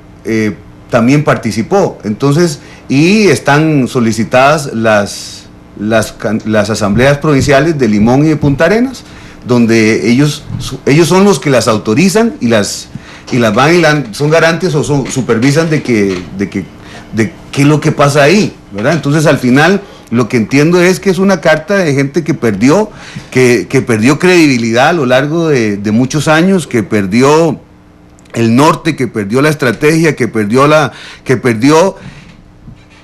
Speaker 2: también participó. Entonces, y están solicitadas las asambleas provinciales de Limón y de Punta Arenas, donde ellos son los que las autorizan y las van y son garantes o supervisan de qué es lo que pasa ahí, ¿verdad? Entonces al final lo que entiendo es que es una carta de gente que perdió credibilidad a lo largo de muchos años, que perdió el norte, que perdió la estrategia, que perdió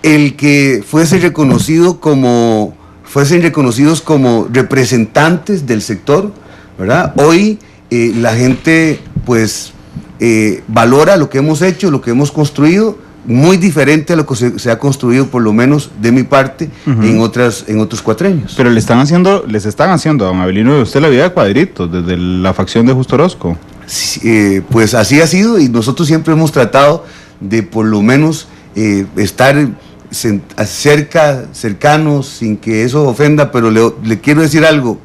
Speaker 2: el que fuesen reconocidos como representantes del sector, ¿verdad? Hoy la gente pues valora lo que hemos hecho, lo que hemos construido, muy diferente a lo que se ha construido, por lo menos de mi parte, en otros cuatrenios.
Speaker 3: Pero les están haciendo a don Avelino y a usted la vida de cuadritos, desde la facción de Justo Orozco.
Speaker 2: Sí, pues así ha sido, y nosotros siempre hemos tratado de por lo menos estar cercanos, sin que eso ofenda, pero le quiero decir algo.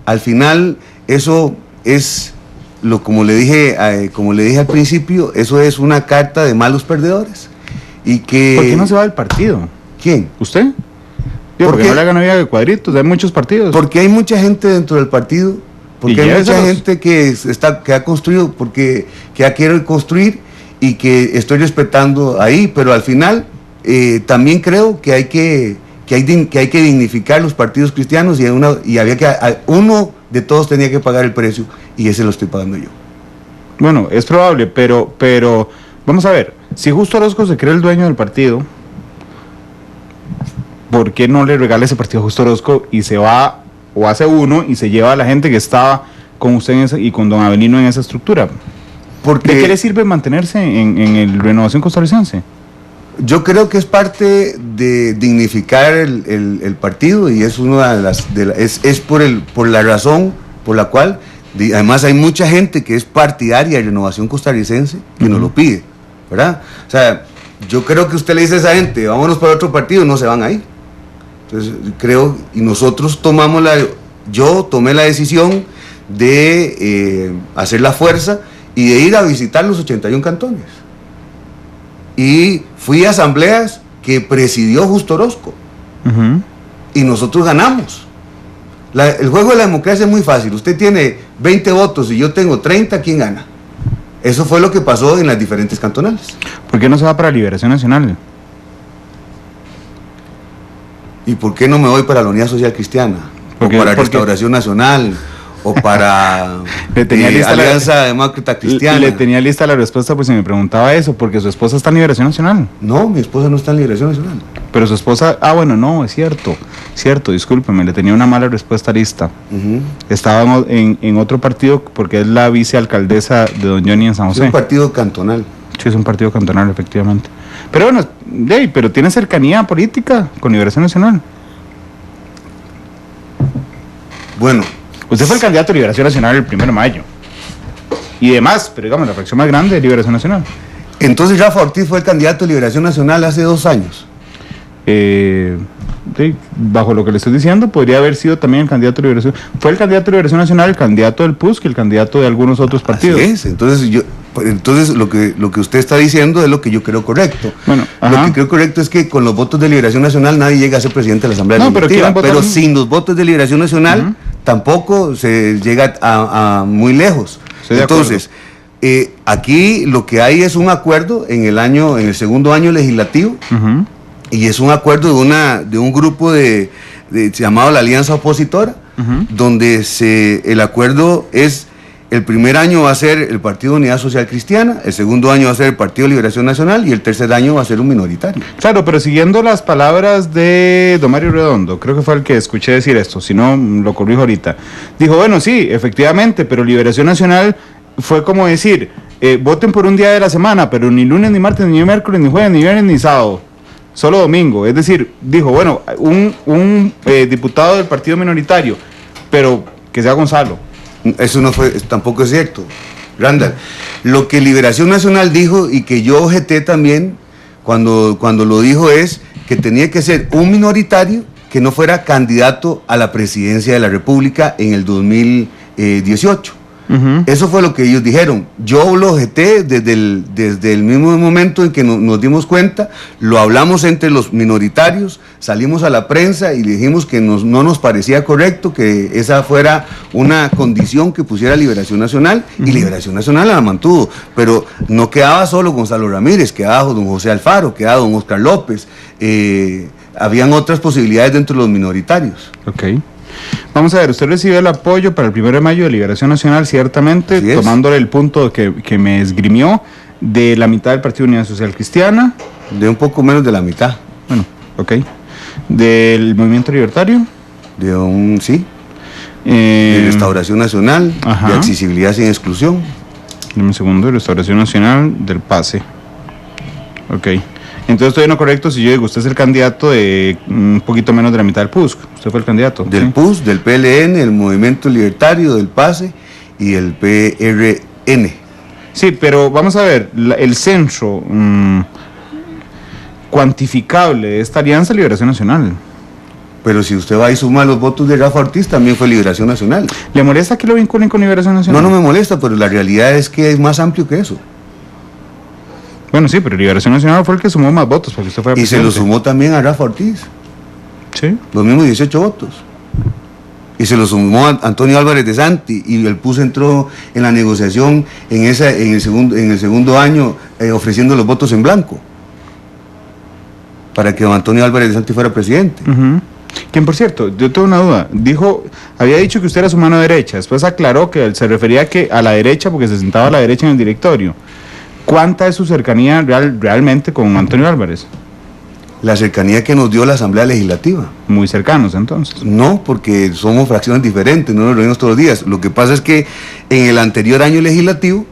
Speaker 2: Al final, eso es como le dije al principio, eso es una carta de malos perdedores. Y que,
Speaker 3: ¿por qué no se va del partido?
Speaker 2: ¿Quién?
Speaker 3: ¿Usted? Porque no le hagan vida de cuadritos, hay muchos partidos.
Speaker 2: Porque hay mucha gente dentro del partido, porque hay mucha gente que ha construido, que ha querido construir y que estoy respetando ahí, pero al final también creo que hay que dignificar los partidos cristianos y había que uno de todos tenía que pagar el precio, y ese lo estoy pagando yo.
Speaker 3: Bueno, es probable, pero vamos a ver, si Justo Orozco se cree el dueño del partido, ¿por qué no le regala ese partido a Justo Orozco y se va o hace uno y se lleva a la gente que estaba con usted y con don Avelino en esa estructura? ¿De qué le sirve mantenerse en el Renovación Costarricense?
Speaker 2: Yo creo que es parte de dignificar el partido, y es una es por la razón por la cual, además hay mucha gente que es partidaria de Renovación Costarricense que nos lo pide, ¿verdad? O sea, yo creo que usted le dice a esa gente, vámonos para otro partido, no se van a ir. Entonces creo, y nosotros yo tomé la decisión de hacer la fuerza y de ir a visitar los 81 cantones. Y fui a asambleas que presidió Justo Orozco. Y nosotros ganamos. El juego de la democracia es muy fácil. Usted tiene 20 votos y yo tengo 30, ¿quién gana? Eso fue lo que pasó en las diferentes cantonales.
Speaker 3: ¿Por qué no se va para Liberación Nacional?
Speaker 2: ¿Y por qué no me voy para la Unidad Social Cristiana? O para Restauración Nacional, o para
Speaker 3: Le tenía lista
Speaker 2: Alianza Demócrata Cristiana.
Speaker 3: Le tenía lista la respuesta, pues si me preguntaba eso, porque su esposa está en Liberación Nacional.
Speaker 2: No, mi esposa no está en Liberación Nacional.
Speaker 3: Pero su esposa, bueno, no, es cierto, discúlpeme, le tenía una mala respuesta lista. Estaba en otro partido, porque es la vicealcaldesa de Don Johnny en San José.
Speaker 2: Es un partido cantonal.
Speaker 3: Sí, es un partido cantonal, efectivamente. Pero bueno, pero tiene cercanía política con Liberación Nacional.
Speaker 2: Bueno.
Speaker 3: Usted fue el candidato de Liberación Nacional el 1 de mayo. Y demás, pero digamos, la fracción más grande de Liberación Nacional.
Speaker 2: Entonces Rafa Ortiz fue el candidato de Liberación Nacional hace 2 años.
Speaker 3: Bajo lo que le estoy diciendo, podría haber sido también el candidato de Liberación. Fue el candidato de Liberación Nacional, el candidato del PUSC y el candidato de algunos otros partidos.
Speaker 2: Así es, entonces lo que usted está diciendo es lo que yo creo correcto.
Speaker 3: Bueno,
Speaker 2: lo que creo correcto es que con los votos de Liberación Nacional nadie llega a ser presidente de la Asamblea Legislativa, pero sin los votos de Liberación Nacional tampoco se llega a muy lejos. Entonces, aquí lo que hay es un acuerdo en el segundo año legislativo, y es un acuerdo de un grupo llamado la Alianza Opositora, donde el acuerdo es: el primer año va a ser el Partido Unidad Social Cristiana, el segundo año va a ser el Partido Liberación Nacional y el tercer año va a ser un minoritario.
Speaker 3: Claro, pero siguiendo las palabras de don Mario Redondo, creo que fue el que escuché decir esto, si no lo corrijo ahorita. Dijo, bueno, sí, efectivamente, pero Liberación Nacional fue como decir, voten por un día de la semana, pero ni lunes, ni martes, ni miércoles, ni jueves, ni viernes, ni sábado. Solo domingo. Es decir, dijo, bueno, un diputado del partido minoritario, pero que sea Gonzalo.
Speaker 2: Eso tampoco es cierto, Randall. Lo que Liberación Nacional dijo y que yo objeté también cuando lo dijo es que tenía que ser un minoritario que no fuera candidato a la presidencia de la República en el 2018. Eso fue lo que ellos dijeron. Yo lo objeté desde el mismo momento en que nos dimos cuenta, lo hablamos entre los minoritarios, salimos a la prensa y le dijimos que no nos parecía correcto que esa fuera una condición que pusiera Liberación Nacional, y Liberación Nacional la mantuvo, pero no quedaba solo Gonzalo Ramírez, quedaba don José Alfaro, quedaba don Oscar López, habían otras posibilidades dentro de los minoritarios.
Speaker 3: Ok. Vamos a ver, usted recibió el apoyo para el 1 de mayo de Liberación Nacional, ciertamente, tomándole el punto que me esgrimió, de la mitad del Partido Unidad Social Cristiana.
Speaker 2: De un poco menos de la mitad.
Speaker 3: Bueno, ok. Del Movimiento Libertario.
Speaker 2: De Restauración Nacional, de Accesibilidad sin Exclusión.
Speaker 3: Deme un segundo, de Restauración Nacional, del PASE. Ok. Entonces estoy en lo correcto si yo digo, usted es el candidato de un poquito menos de la mitad del PUSC. Usted fue el candidato.
Speaker 2: Del PUSC, del PLN, el Movimiento Libertario, del PASE y el PRN.
Speaker 3: Sí, pero vamos a ver, el centro cuantificable de esta alianza, Liberación Nacional.
Speaker 2: Pero si usted va y suma los votos de Rafa Ortiz, también fue Liberación Nacional.
Speaker 3: ¿Le molesta que lo vinculen con Liberación Nacional?
Speaker 2: No me molesta, pero la realidad es que es más amplio que eso.
Speaker 3: Bueno, sí, pero Liberación Nacional fue el que sumó más votos, porque usted fue
Speaker 2: presidente. Y se lo sumó también a Rafa Ortiz.
Speaker 3: Sí.
Speaker 2: Los mismos 18 votos. Y se lo sumó a Antonio Álvarez de Santi, y el PUS entró en la negociación en el segundo año ofreciendo los votos en blanco para que don Antonio Álvarez de Santi fuera presidente.
Speaker 3: Quien, por cierto, yo tengo una duda. Había dicho que usted era su mano derecha, después aclaró que se refería a la derecha porque se sentaba a la derecha en el directorio. ¿Cuánta es su cercanía realmente con Antonio Álvarez?
Speaker 2: La cercanía que nos dio la Asamblea Legislativa.
Speaker 3: Muy cercanos, entonces.
Speaker 2: No, porque somos fracciones diferentes, no nos reunimos todos los días. Lo que pasa es que en el anterior año legislativo,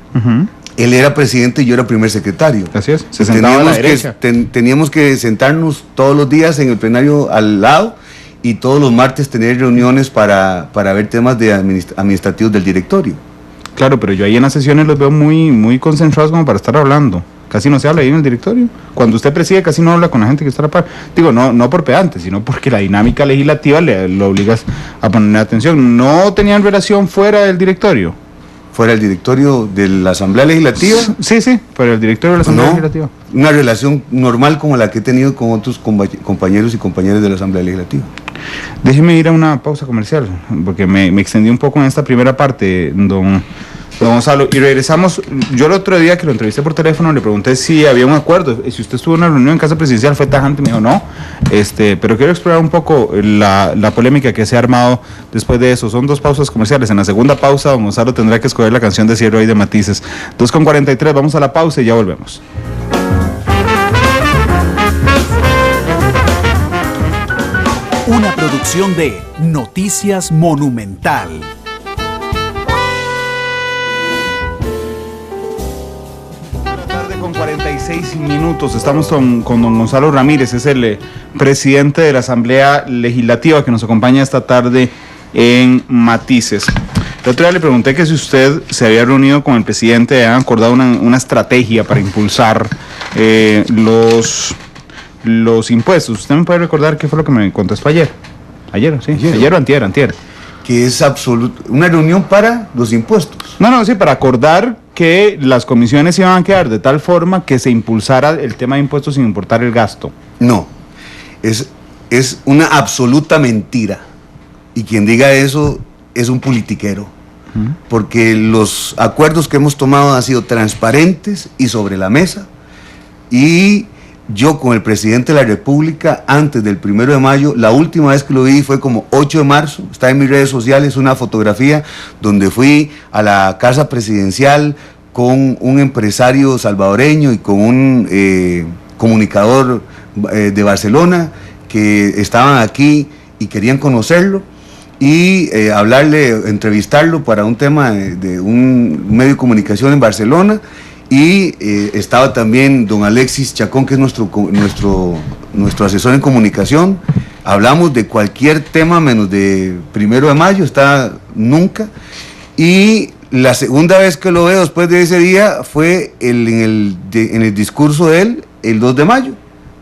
Speaker 2: él era presidente y yo era primer secretario.
Speaker 3: Así es, se sentaba a la derecha.
Speaker 2: Teníamos que sentarnos todos los días en el plenario al lado, y todos los martes tener reuniones para ver temas administrativos del directorio.
Speaker 3: Claro, pero yo ahí en las sesiones los veo muy, muy concentrados como para estar hablando. Casi no se habla ahí en el directorio. Cuando usted preside, casi no habla con la gente que está a la par. Digo, no por pedante, sino porque la dinámica legislativa lo obliga a poner atención. ¿No tenían relación fuera del directorio?
Speaker 2: ¿Fuera del directorio de la Asamblea Legislativa?
Speaker 3: Sí, fuera del directorio de la Asamblea Legislativa.
Speaker 2: Una relación normal como la que he tenido con otros compañeros y compañeras de la Asamblea Legislativa. Déjeme
Speaker 3: ir a una pausa comercial, porque me extendí un poco en esta primera parte, don Don Gonzalo, y regresamos. Yo el otro día que lo entrevisté por teléfono le pregunté si había un acuerdo. Si usted estuvo en una reunión en Casa Presidencial, fue tajante, me dijo no. Pero quiero explorar un poco la polémica que se ha armado después de eso. Son 2 pausas comerciales. En la segunda pausa, don Gonzalo tendrá que escoger la canción de cierre hoy de Matices. 2:43, vamos a la pausa y ya volvemos.
Speaker 1: Una producción de Noticias Monumental.
Speaker 3: Buenas tardes con 46 minutos. Estamos con don Gonzalo Ramírez, es el presidente de la Asamblea Legislativa que nos acompaña esta tarde en Matices. El otro día le pregunté que si usted se había reunido con el presidente, habían acordado una estrategia para impulsar los impuestos. ¿Usted me puede recordar qué fue lo que me contestó ayer? Ayer o antier.
Speaker 2: Que es una reunión para los impuestos.
Speaker 3: No, sí, para acordar que las comisiones iban a quedar de tal forma que se impulsara el tema de impuestos sin importar el gasto.
Speaker 2: No, es una absoluta mentira. Y quien diga eso es un politiquero. Porque los acuerdos que hemos tomado han sido transparentes y sobre la mesa. Y yo con el presidente de la República, antes del 1 de mayo, la última vez que lo vi fue como 8 de marzo, está en mis redes sociales una fotografía donde fui a la Casa Presidencial con un empresario salvadoreño y con un comunicador de Barcelona que estaban aquí y querían conocerlo y entrevistarlo para un tema de un medio de comunicación en Barcelona. Y estaba también don Alexis Chacón, que es nuestro asesor en comunicación. Hablamos de cualquier tema menos de 1 de mayo, está nunca. Y la segunda vez que lo veo después de ese día fue en el discurso de él, el 2 de mayo.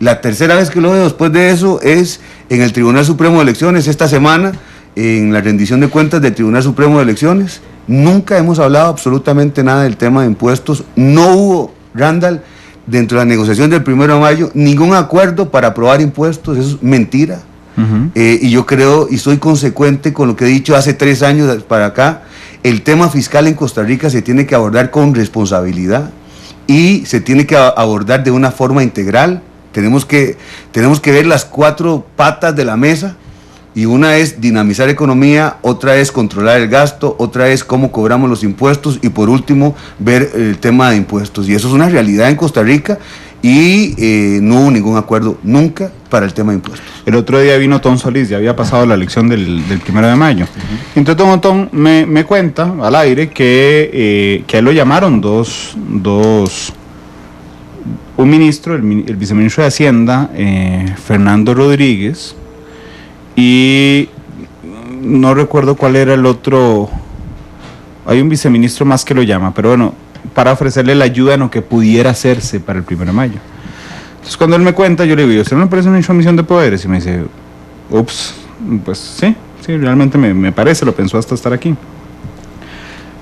Speaker 2: La tercera vez que lo veo después de eso es en el Tribunal Supremo de Elecciones, esta semana, en la rendición de cuentas del Tribunal Supremo de Elecciones. Nunca hemos hablado absolutamente nada del tema de impuestos. No hubo, Randall, dentro de la negociación del 1 de mayo, ningún acuerdo para aprobar impuestos. Eso es mentira. Y yo creo y soy consecuente con lo que he dicho hace 3 años para acá. El tema fiscal en Costa Rica se tiene que abordar con responsabilidad y se tiene que abordar de una forma integral. Tenemos que ver las 4 patas de la mesa. Y una es dinamizar economía, otra es controlar el gasto, otra es cómo cobramos los impuestos y por último ver el tema de impuestos. Y eso es una realidad en Costa Rica y no hubo ningún acuerdo nunca para el tema de impuestos.
Speaker 3: El otro día vino Otón Solís, ya había pasado la elección del 1 de mayo. Entonces don Otón me cuenta al aire que a él lo llamaron un ministro, el viceministro de Hacienda, Fernando Rodríguez, y no recuerdo cuál era el otro, hay un viceministro más que lo llama, pero bueno, para ofrecerle la ayuda en lo que pudiera hacerse para el 1 de mayo. Entonces cuando él me cuenta, yo le digo, ¿usted no me parece una intromisión de poderes? Y me dice, ups, pues sí, realmente me parece, lo pensó hasta estar aquí.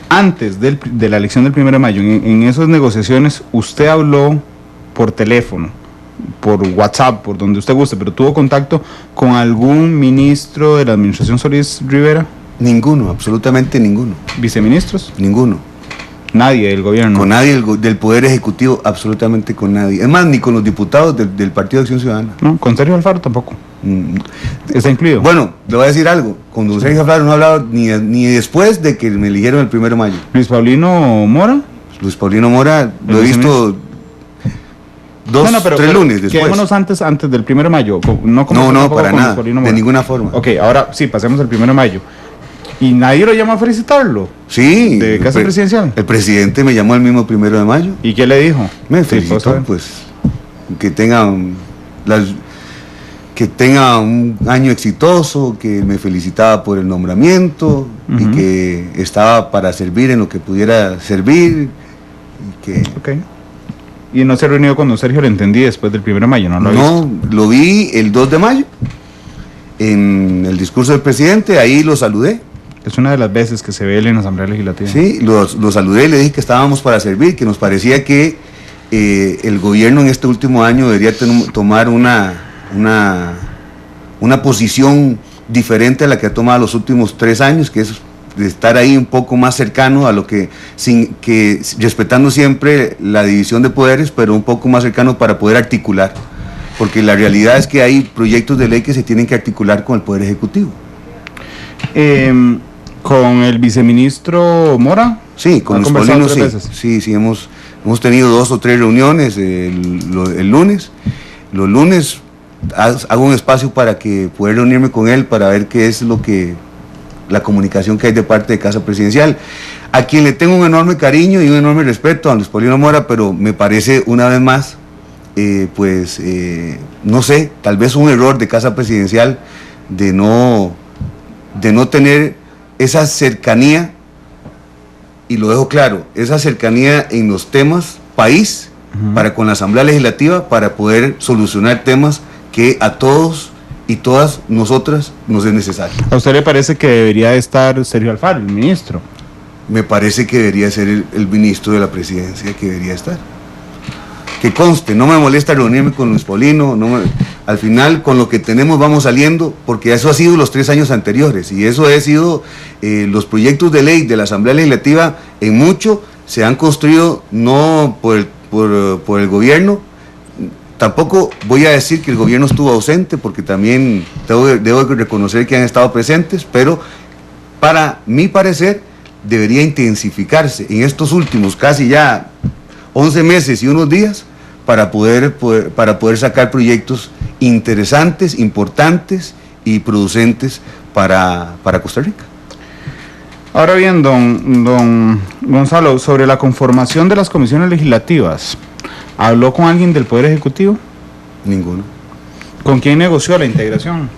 Speaker 3: Antes de la elección del 1 de mayo, en esas negociaciones, usted habló por teléfono, por WhatsApp, por donde usted guste, pero ¿tuvo contacto con algún ministro de la administración Solís Rivera?
Speaker 2: Ninguno, absolutamente ninguno.
Speaker 3: ¿Viceministros?
Speaker 2: Ninguno.
Speaker 3: Nadie del gobierno.
Speaker 2: Con nadie del Poder Ejecutivo, absolutamente con nadie. Es más, ni con los diputados del Partido de Acción Ciudadana.
Speaker 3: No, con Sergio Alfaro tampoco. ¿Está incluido?
Speaker 2: Bueno, le voy a decir algo. Con don Sergio Alfaro no he hablado ni después de que me eligieron el 1 de mayo.
Speaker 3: ¿Luis Paulino Mora?
Speaker 2: Luis Paulino Mora, lo he visto... 3 lunes después.
Speaker 3: Quedémonos antes del 1 de mayo.
Speaker 2: No, para nada, de ninguna forma.
Speaker 3: Ok, ahora sí, pasemos al 1 de mayo. ¿Y nadie lo llama a felicitarlo?
Speaker 2: Sí.
Speaker 3: ¿De Casa Presidencial?
Speaker 2: El presidente me llamó el mismo 1 de mayo.
Speaker 3: ¿Y qué le dijo?
Speaker 2: Me felicitó, pues, que tenga un año exitoso, que me felicitaba por el nombramiento y que estaba para servir en lo que pudiera servir.
Speaker 3: Okay. Y no se reunió con don Sergio, lo entendí, después del 1 de mayo, ¿no lo
Speaker 2: No, lo vi el 2 de mayo, en el discurso del presidente, ahí lo saludé.
Speaker 3: Es una de las veces que se ve él en la Asamblea Legislativa.
Speaker 2: Sí, lo saludé y le dije que estábamos para servir, que nos parecía que el gobierno en este último año debería tomar una posición diferente a la que ha tomado los últimos 3 años, que es de estar ahí un poco más cercano a lo que, respetando siempre la división de poderes, pero un poco más cercano para poder articular, porque la realidad es que hay proyectos de ley que se tienen que articular con el Poder Ejecutivo.
Speaker 3: ¿Con el viceministro Mora?
Speaker 2: Sí, con los polinos, sí, hemos tenido 2 o 3 reuniones el lunes. Los lunes hago un espacio para que pueda reunirme con él para ver qué es la comunicación que hay de parte de Casa Presidencial, a quien le tengo un enorme cariño y un enorme respeto, a Luis Paulino Mora, pero me parece una vez más, no sé, tal vez un error de Casa Presidencial de no tener esa cercanía, y lo dejo claro, esa cercanía en los temas país, para con la Asamblea Legislativa, para poder solucionar temas que a todos y todas nosotras nos es necesario.
Speaker 3: ¿A usted le parece que debería estar Sergio Alfaro, el ministro?
Speaker 2: Me parece que debería ser el ministro de la presidencia que debería estar. Que conste, no me molesta reunirme con Luis Paulino, al final con lo que tenemos vamos saliendo, porque eso ha sido los 3 años anteriores, y eso ha sido los proyectos de ley de la Asamblea Legislativa, en mucho se han construido no por el gobierno. Tampoco voy a decir que el gobierno estuvo ausente, porque también debo reconocer que han estado presentes, pero para mi parecer debería intensificarse en estos últimos casi ya 11 meses y unos días para poder sacar proyectos interesantes, importantes y producentes para Costa Rica.
Speaker 3: Ahora bien, don Gonzalo, sobre la conformación de las comisiones legislativas, ¿habló con alguien del Poder Ejecutivo?
Speaker 2: Ninguno.
Speaker 3: ¿Con quién negoció la integración?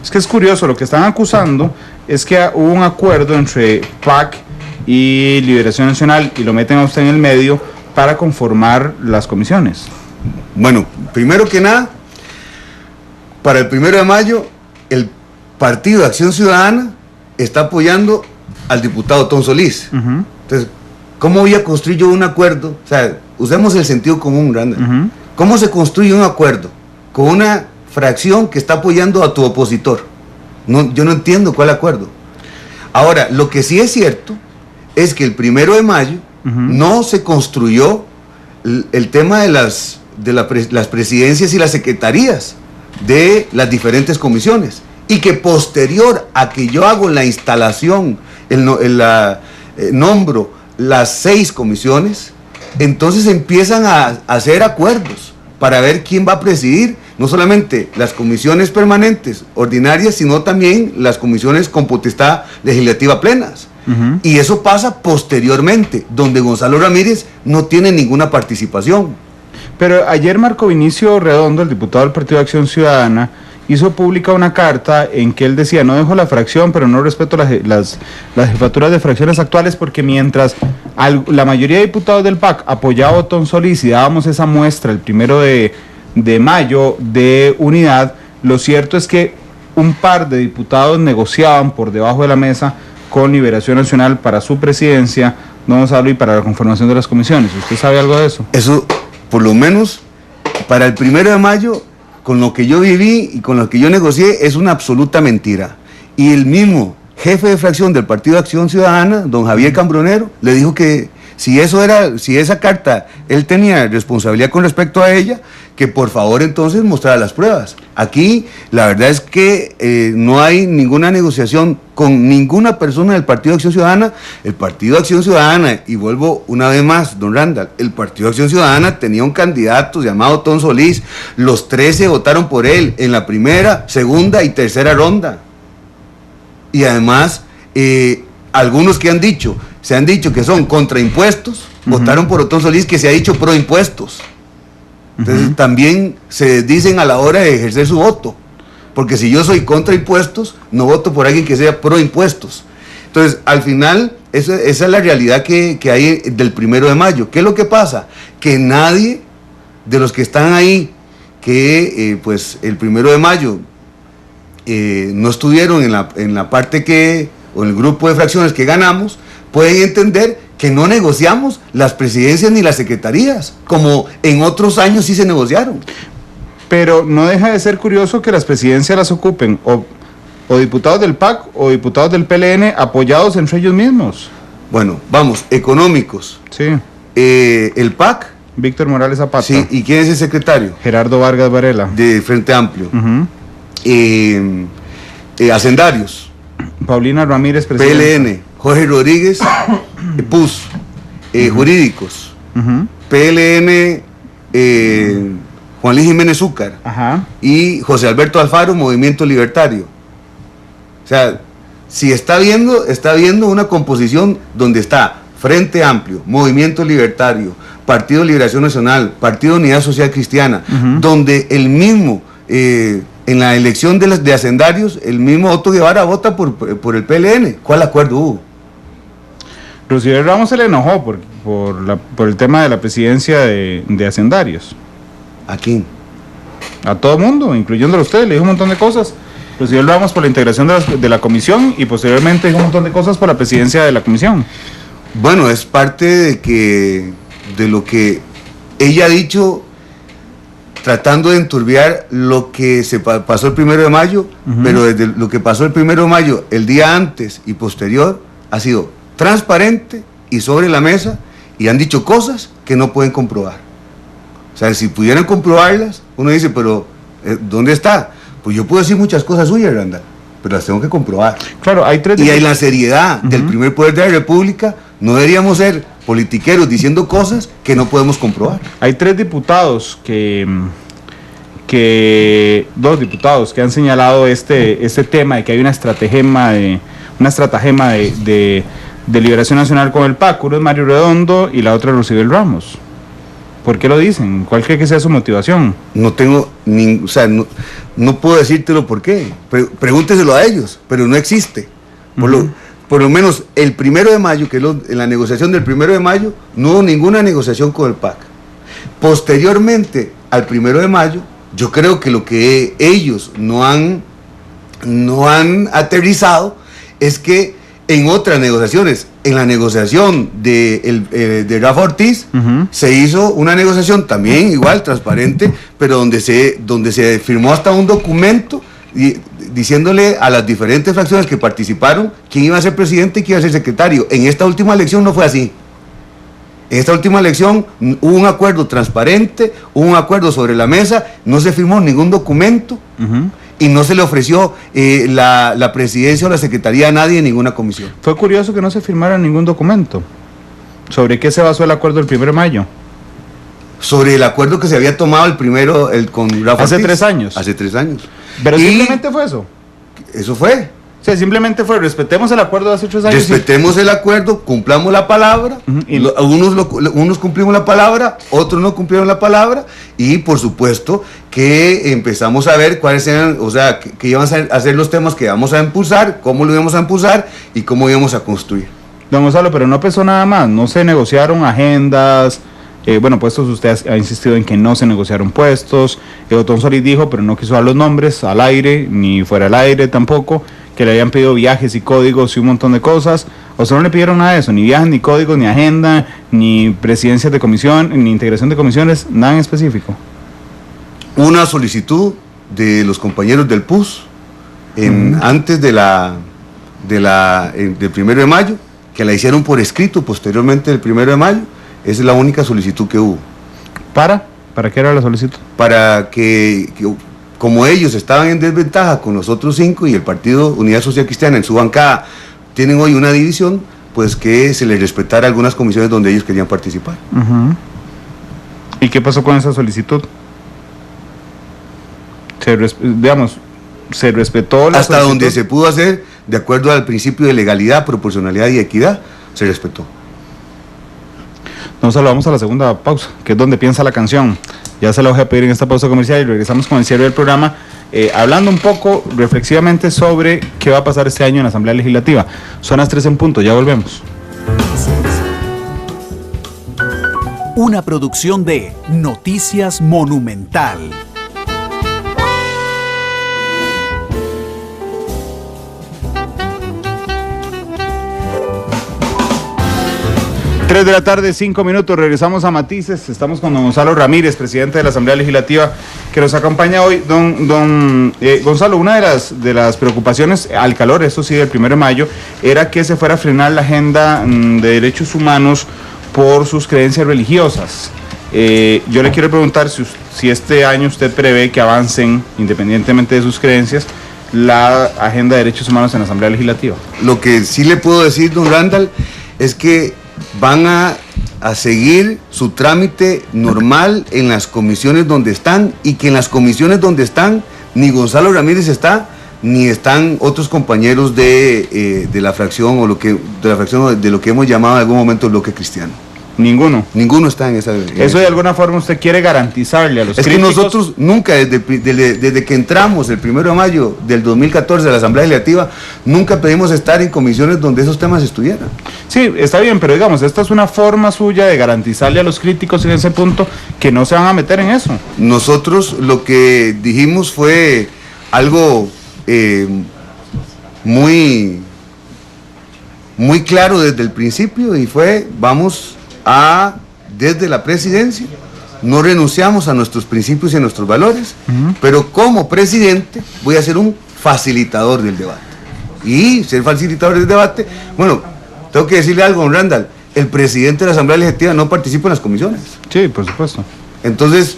Speaker 3: Es que es curioso, lo que están acusando es que hubo un acuerdo entre PAC y Liberación Nacional, y lo meten a usted en el medio para conformar las comisiones.
Speaker 2: Bueno, primero que nada, para el 1 de mayo, el Partido de Acción Ciudadana está apoyando al diputado Tom Solís. Entonces, ¿cómo voy a construir yo un acuerdo? O sea, usemos el sentido común, Randall. ¿Cómo se construye un acuerdo con una fracción que está apoyando a tu opositor? Yo no entiendo cuál acuerdo. Ahora, lo que sí es cierto es que el 1 de mayo no se construyó el tema de las presidencias y las secretarías de las diferentes comisiones, y que posterior a que yo hago la instalación, nombro las 6 comisiones, entonces empiezan a hacer acuerdos para ver quién va a presidir no solamente las comisiones permanentes ordinarias, sino también las comisiones con potestad legislativa plenas. Y eso pasa posteriormente, donde Gonzalo Ramírez no tiene ninguna participación.
Speaker 3: Pero ayer Marco Vinicio Redondo, el diputado del Partido de Acción Ciudadana, hizo pública una carta en que él decía: no dejo la fracción, pero no respeto las jefaturas de fracciones actuales, porque mientras la mayoría de diputados del PAC apoyaba a Tom Solís y dábamos esa muestra el 1 de mayo de unidad, lo cierto es que un par de diputados negociaban por debajo de la mesa con Liberación Nacional para su presidencia, don Gonzalo, y para la conformación de las comisiones. ¿Usted sabe algo de eso?
Speaker 2: Eso, por lo menos, para el 1 de mayo, con lo que yo viví y con lo que yo negocié, es una absoluta mentira. Y el mismo jefe de fracción del Partido de Acción Ciudadana, don Javier Cambronero, le dijo que si esa carta, él tenía responsabilidad con respecto a ella, que por favor entonces mostrara las pruebas. Aquí la verdad es que no hay ninguna negociación con ninguna persona del Partido de Acción Ciudadana. El Partido de Acción Ciudadana, y vuelvo una vez más, don Randall, el Partido de Acción Ciudadana tenía un candidato llamado Tom Solís, los 13 votaron por él en la primera, segunda y tercera ronda. Y además, algunos que se han dicho que son contra impuestos, votaron por Tom Solís, que se ha dicho pro impuestos. Entonces también se dicen a la hora de ejercer su voto, porque si yo soy contra impuestos, no voto por alguien que sea pro impuestos. Entonces, al final, esa es la realidad que hay del 1 de mayo. ¿Qué es lo que pasa? Que nadie de los que están ahí, que pues el 1 de mayo no estuvieron en la parte o en el grupo de fracciones que ganamos, pueden entender que no negociamos las presidencias ni las secretarías, como en otros años sí se negociaron.
Speaker 3: Pero no deja de ser curioso que las presidencias las ocupen o O diputados del PAC o diputados del PLN apoyados entre ellos mismos.
Speaker 2: Bueno, vamos, económicos.
Speaker 3: Sí.
Speaker 2: El PAC.
Speaker 3: Víctor Morales Zapata.
Speaker 2: Sí, ¿y quién es el secretario?
Speaker 3: Gerardo Vargas Varela.
Speaker 2: De Frente Amplio. Hacendarios.
Speaker 3: Paulina Ramírez, presidenta.
Speaker 2: PLN. Jorge Rodríguez, PUS. Jurídicos. PLN, Juan Luis Jiménez Zúcar.
Speaker 3: Ajá.
Speaker 2: Y José Alberto Alfaro, Movimiento Libertario. O sea, si está viendo una composición donde está Frente Amplio, Movimiento Libertario, Partido de Liberación Nacional, Partido de Unidad Social Cristiana, donde el mismo, en la elección de hacendarios, el mismo Otto Guevara vota por el PLN. ¿Cuál acuerdo hubo?
Speaker 3: Rocío Ramos se le enojó por el tema de la presidencia de hacendarios.
Speaker 2: ¿A quién?
Speaker 3: A todo mundo, incluyéndolo a usted, le dijo un montón de cosas. Rocío Ramos por la integración de la comisión y posteriormente dijo un montón de cosas por la presidencia de la comisión.
Speaker 2: Bueno, es parte de lo que ella ha dicho, tratando de enturbiar lo que se pasó el 1 de mayo, pero desde lo que pasó el 1 de mayo, el día antes y posterior, ha sido transparente y sobre la mesa, y han dicho cosas que no pueden comprobar. O sea, si pudieran comprobarlas, uno dice, pero ¿dónde está? Pues yo puedo decir muchas cosas suyas, Randall, pero las tengo que comprobar.
Speaker 3: Claro, hay tres...
Speaker 2: Y hay la seriedad del primer poder de la República. No deberíamos ser politiqueros diciendo cosas que no podemos comprobar.
Speaker 3: Hay 3 diputados dos diputados que han señalado este tema de que hay una estratagema de Liberación Nacional con el PAC. Uno es Mario Redondo y la otra es Rocío Ramos. ¿Por qué lo dicen? ¿Cuál cree que sea su motivación?
Speaker 2: No tengo no puedo decírtelo por qué. Pregúnteselo a ellos, pero no existe. Por lo menos el 1 de mayo, que en la negociación del 1 de mayo, no hubo ninguna negociación con el PAC. Posteriormente al 1 de mayo, yo creo que lo que ellos no han aterrizado es que en otras negociaciones, en la negociación de Rafa Ortiz, se hizo una negociación también igual, transparente, pero donde se firmó hasta un documento diciéndole a las diferentes fracciones que participaron quién iba a ser presidente y quién iba a ser secretario. En esta última elección no fue así. En esta última elección hubo un acuerdo transparente, hubo un acuerdo sobre la mesa, no se firmó ningún documento y no se le ofreció la presidencia o la secretaría a nadie en ninguna comisión.
Speaker 3: Fue curioso que no se firmara ningún documento. ¿Sobre qué se basó el acuerdo del 1 de mayo?
Speaker 2: Sobre el acuerdo que se había tomado con Rafa
Speaker 3: Hace
Speaker 2: Ortiz.
Speaker 3: 3 años.
Speaker 2: Hace 3 años.
Speaker 3: Pero simplemente fue eso.
Speaker 2: Eso fue.
Speaker 3: O sea, simplemente fue, respetemos el acuerdo de hace 3 años.
Speaker 2: Respetemos el acuerdo, cumplamos la palabra. Unos cumplimos la palabra, otros no cumplieron la palabra. Y por supuesto que empezamos a ver cuáles eran, o sea, que iban a ser los temas que íbamos a impulsar, cómo lo íbamos a impulsar y cómo íbamos a construir.
Speaker 3: Don Gonzalo, pero no pesó nada más, no se negociaron agendas. Puestos, usted ha insistido en que no se negociaron puestos. Otón Solís dijo, pero no quiso dar los nombres al aire, ni fuera al aire tampoco, que le habían pedido viajes y códigos y un montón de cosas. O sea, no le pidieron nada de eso, ni viajes, ni códigos, ni agenda, ni presidencias de comisión, ni integración de comisiones, nada en específico.
Speaker 2: Una solicitud de los compañeros del PUS antes del 1 de mayo, que la hicieron por escrito posteriormente del 1 de mayo. Esa es la única solicitud que hubo.
Speaker 3: ¿Para qué era la solicitud?
Speaker 2: Para que como ellos estaban en desventaja con los otros 5 y el Partido Unidad Social Cristiana en su bancada tienen hoy una división, pues que se les respetara algunas comisiones donde ellos querían participar.
Speaker 3: ¿Y qué pasó con esa solicitud? Se respetó la
Speaker 2: hasta
Speaker 3: solicitud.
Speaker 2: Donde se pudo hacer de acuerdo al principio de legalidad, proporcionalidad y equidad, se respetó.
Speaker 3: Nos saludamos a la segunda pausa, que es donde piensa la canción. Ya se la voy a pedir en esta pausa comercial y regresamos con el cierre del programa, hablando un poco reflexivamente sobre qué va a pasar este año en la Asamblea Legislativa. Son las 3 en punto, ya volvemos.
Speaker 1: Una producción de Noticias Monumental.
Speaker 3: 3 de la tarde, 5 minutos, regresamos a Matices. Estamos con don Gonzalo Ramírez, presidente de la Asamblea Legislativa, que nos acompaña hoy. Gonzalo, una de las preocupaciones al calor, eso sí, del 1 de mayo, era que se fuera a frenar la agenda de derechos humanos por sus creencias religiosas. Yo le quiero preguntar si este año usted prevé que avancen, independientemente de sus creencias, la agenda de derechos humanos en la Asamblea Legislativa.
Speaker 2: Lo que sí le puedo decir, don Randall, es que van a seguir su trámite normal en las comisiones donde están, y que en las comisiones donde están ni Gonzalo Ramírez está, ni están otros compañeros de la fracción de lo que hemos llamado en algún momento el bloque cristiano.
Speaker 3: Ninguno
Speaker 2: está en esa.
Speaker 3: Eso de alguna forma usted quiere garantizarle a los críticos.
Speaker 2: Es que nosotros nunca, desde que entramos el 1 de mayo del 2014 a la Asamblea Legislativa, nunca pedimos estar en comisiones donde esos temas estuvieran.
Speaker 3: Sí, está bien, pero digamos, esta es una forma suya de garantizarle a los críticos en ese punto que no se van a meter en eso.
Speaker 2: Nosotros lo que dijimos fue algo muy claro desde el principio, y fue: desde la presidencia, no renunciamos a nuestros principios y a nuestros valores, pero como presidente voy a ser un facilitador del debate. Y ser facilitador del debate, bueno, tengo que decirle algo, don Randall: el presidente de la Asamblea Legislativa no participa en las comisiones.
Speaker 3: Sí, por supuesto.
Speaker 2: Entonces,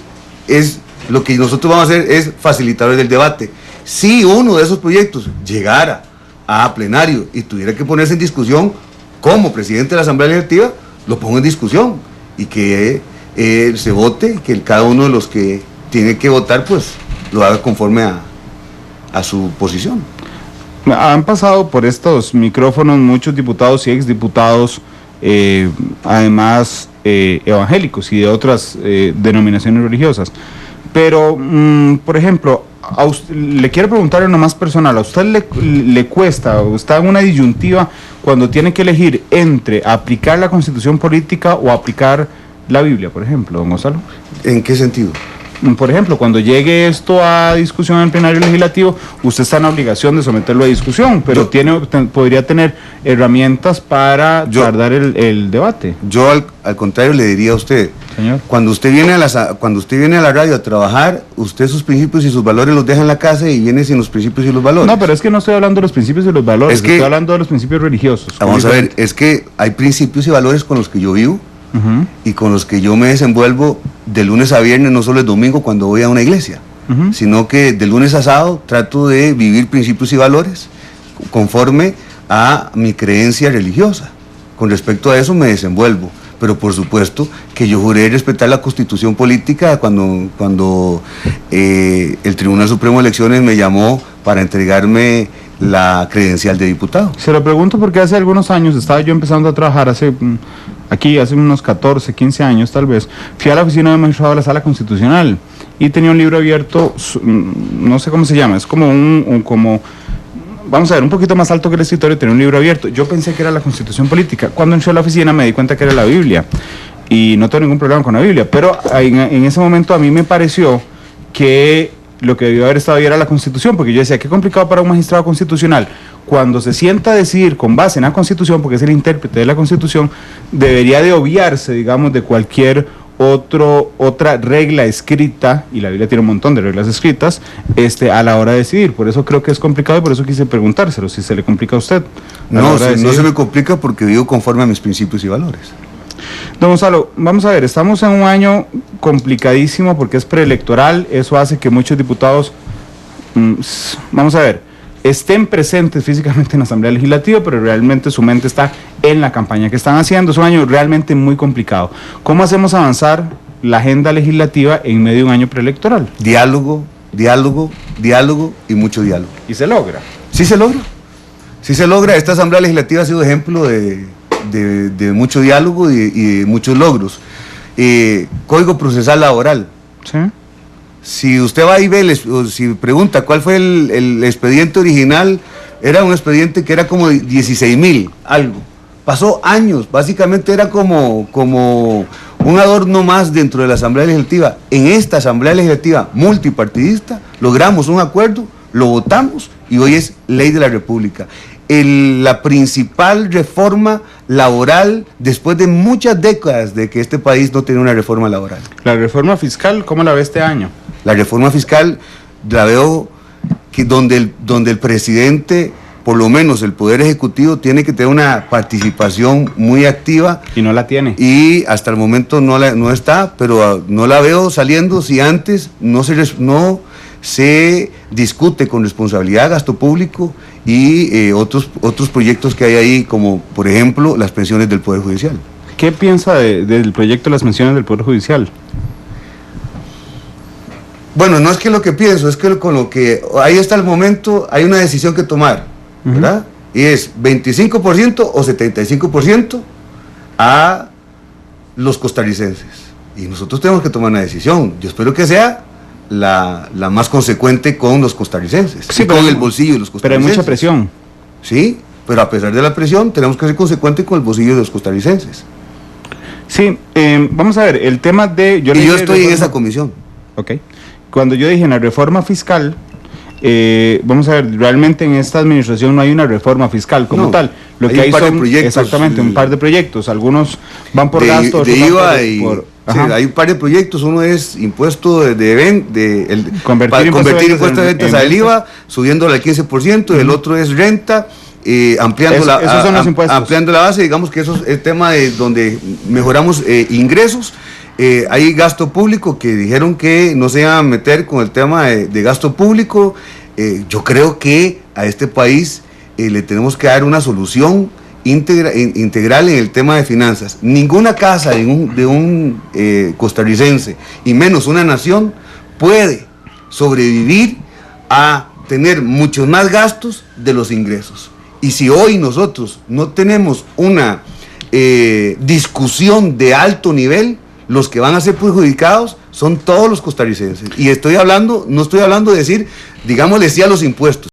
Speaker 2: lo que nosotros vamos a hacer es facilitadores del debate. Si uno de esos proyectos llegara a plenario y tuviera que ponerse en discusión, como presidente de la Asamblea Legislativa, lo pongo en discusión, y que se vote, que cada uno de los que tiene que votar, pues lo haga conforme a su posición.
Speaker 3: Han pasado por estos micrófonos muchos diputados y exdiputados, además evangélicos y de otras denominaciones religiosas. Pero, por ejemplo, le quiero preguntar en lo más personal: ¿a usted le cuesta, o está en una disyuntiva cuando tiene que elegir entre aplicar la Constitución política o aplicar la Biblia, por ejemplo, don Gonzalo?
Speaker 2: ¿En qué sentido?
Speaker 3: Por ejemplo, cuando llegue esto a discusión en el plenario legislativo, usted está en la obligación de someterlo a discusión, pero podría tener herramientas para tardar el debate.
Speaker 2: Yo al contrario le diría a usted: señor, cuando usted viene a la radio a trabajar, usted sus principios y sus valores los deja en la casa y viene sin los principios y los valores.
Speaker 3: No, pero es que no estoy hablando de los principios y los valores, estoy hablando de los principios religiosos.
Speaker 2: Vamos a ver, es que hay principios y valores con los que yo vivo, y con los que yo me desenvuelvo de lunes a viernes, no solo el domingo cuando voy a una iglesia, sino que de lunes a sábado trato de vivir principios y valores conforme a mi creencia religiosa. Con respecto a eso me desenvuelvo, pero por supuesto que yo juré respetar la Constitución política cuando el Tribunal Supremo de Elecciones me llamó para entregarme la credencial de diputado.
Speaker 3: Se lo pregunto porque hace algunos años estaba yo empezando a trabajar, hace unos 14, 15 años tal vez, fui a la oficina de magistrado de la Sala Constitucional y tenía un libro abierto, no sé cómo se llama, es como vamos a ver, un poquito más alto que el escritorio, tenía un libro abierto. Yo pensé que era la Constitución política. Cuando entré a la oficina me di cuenta que era la Biblia, y no tengo ningún problema con la Biblia, pero en ese momento a mí me pareció que lo que debió haber estado ahí era la Constitución, porque yo decía: qué complicado para un magistrado constitucional, cuando se sienta a decidir con base en la Constitución, porque es el intérprete de la Constitución, debería de obviarse, digamos, de cualquier otra regla escrita, y la Biblia tiene un montón de reglas escritas, a la hora de decidir. Por eso creo que es complicado, y por eso quise preguntárselo, si se le complica a usted.
Speaker 2: No se me complica, porque vivo conforme a mis principios y valores.
Speaker 3: Don Gonzalo, vamos a ver, estamos en un año complicadísimo porque es preelectoral. Eso hace que muchos diputados, vamos a ver, estén presentes físicamente en la Asamblea Legislativa, pero realmente su mente está en la campaña que están haciendo. Es un año realmente muy complicado. ¿Cómo hacemos avanzar la agenda legislativa en medio de un año preelectoral?
Speaker 2: Diálogo, diálogo, diálogo y mucho diálogo.
Speaker 3: ¿Y se logra?
Speaker 2: Sí se logra. Sí se logra. Esta Asamblea Legislativa ha sido ejemplo de mucho diálogo y de muchos logros. Código procesal laboral.
Speaker 3: Sí.
Speaker 2: Si usted va y ve, si pregunta cuál fue el expediente original, era un expediente que era como 16,000 algo. Pasó años, básicamente era como un adorno más dentro de la Asamblea Legislativa. En esta Asamblea Legislativa multipartidista logramos un acuerdo, lo votamos y hoy es ley de la República. La principal reforma laboral después de muchas décadas de que este país no tenía una reforma laboral.
Speaker 3: La reforma fiscal, ¿cómo la ve este año?
Speaker 2: La reforma fiscal la veo que donde el presidente, por lo menos el Poder Ejecutivo, tiene que tener una participación muy activa.
Speaker 3: Y no la tiene.
Speaker 2: Y hasta el momento no está, pero no la veo saliendo si antes no se discute con responsabilidad gasto público y otros proyectos que hay ahí, como por ejemplo las pensiones del Poder Judicial.
Speaker 3: ¿Qué piensa del proyecto de las pensiones del Poder Judicial?
Speaker 2: Bueno, no es que lo que pienso, es que con lo que ahí está el momento, hay una decisión que tomar, ¿verdad? Y es 25% o 75% a los costarricenses. Y nosotros tenemos que tomar una decisión. Yo espero que sea la más consecuente con los costarricenses,
Speaker 3: sí,
Speaker 2: y con el bolsillo de los costarricenses.
Speaker 3: Pero hay mucha presión.
Speaker 2: Sí, pero a pesar de la presión, tenemos que ser consecuentes con el bolsillo de los costarricenses.
Speaker 3: Sí, vamos a ver, el tema de...
Speaker 2: Yo estoy en esa comisión.
Speaker 3: Ok. Cuando yo dije en la reforma fiscal, vamos a ver, realmente en esta administración no hay una reforma fiscal como tal. Lo que hay son exactamente un par de proyectos. Algunos van por gasto, otros
Speaker 2: de IVA
Speaker 3: sí,
Speaker 2: hay un par de proyectos. Uno es impuesto
Speaker 3: convertir
Speaker 2: impuestos de ventas al IVA, subiéndolo al 15%. El otro es renta, ampliando la base. Digamos que eso es el tema de donde mejoramos ingresos. Hay gasto público que dijeron que no se iban a meter con el tema de gasto público. Yo creo que a este país le tenemos que dar una solución integral en el tema de finanzas. Ninguna casa de un costarricense, y menos una nación, puede sobrevivir a tener muchos más gastos de los ingresos. Y si hoy nosotros no tenemos una discusión de alto nivel, los que van a ser perjudicados son todos los costarricenses. Y no estoy hablando de decir, digámosle sí a los impuestos.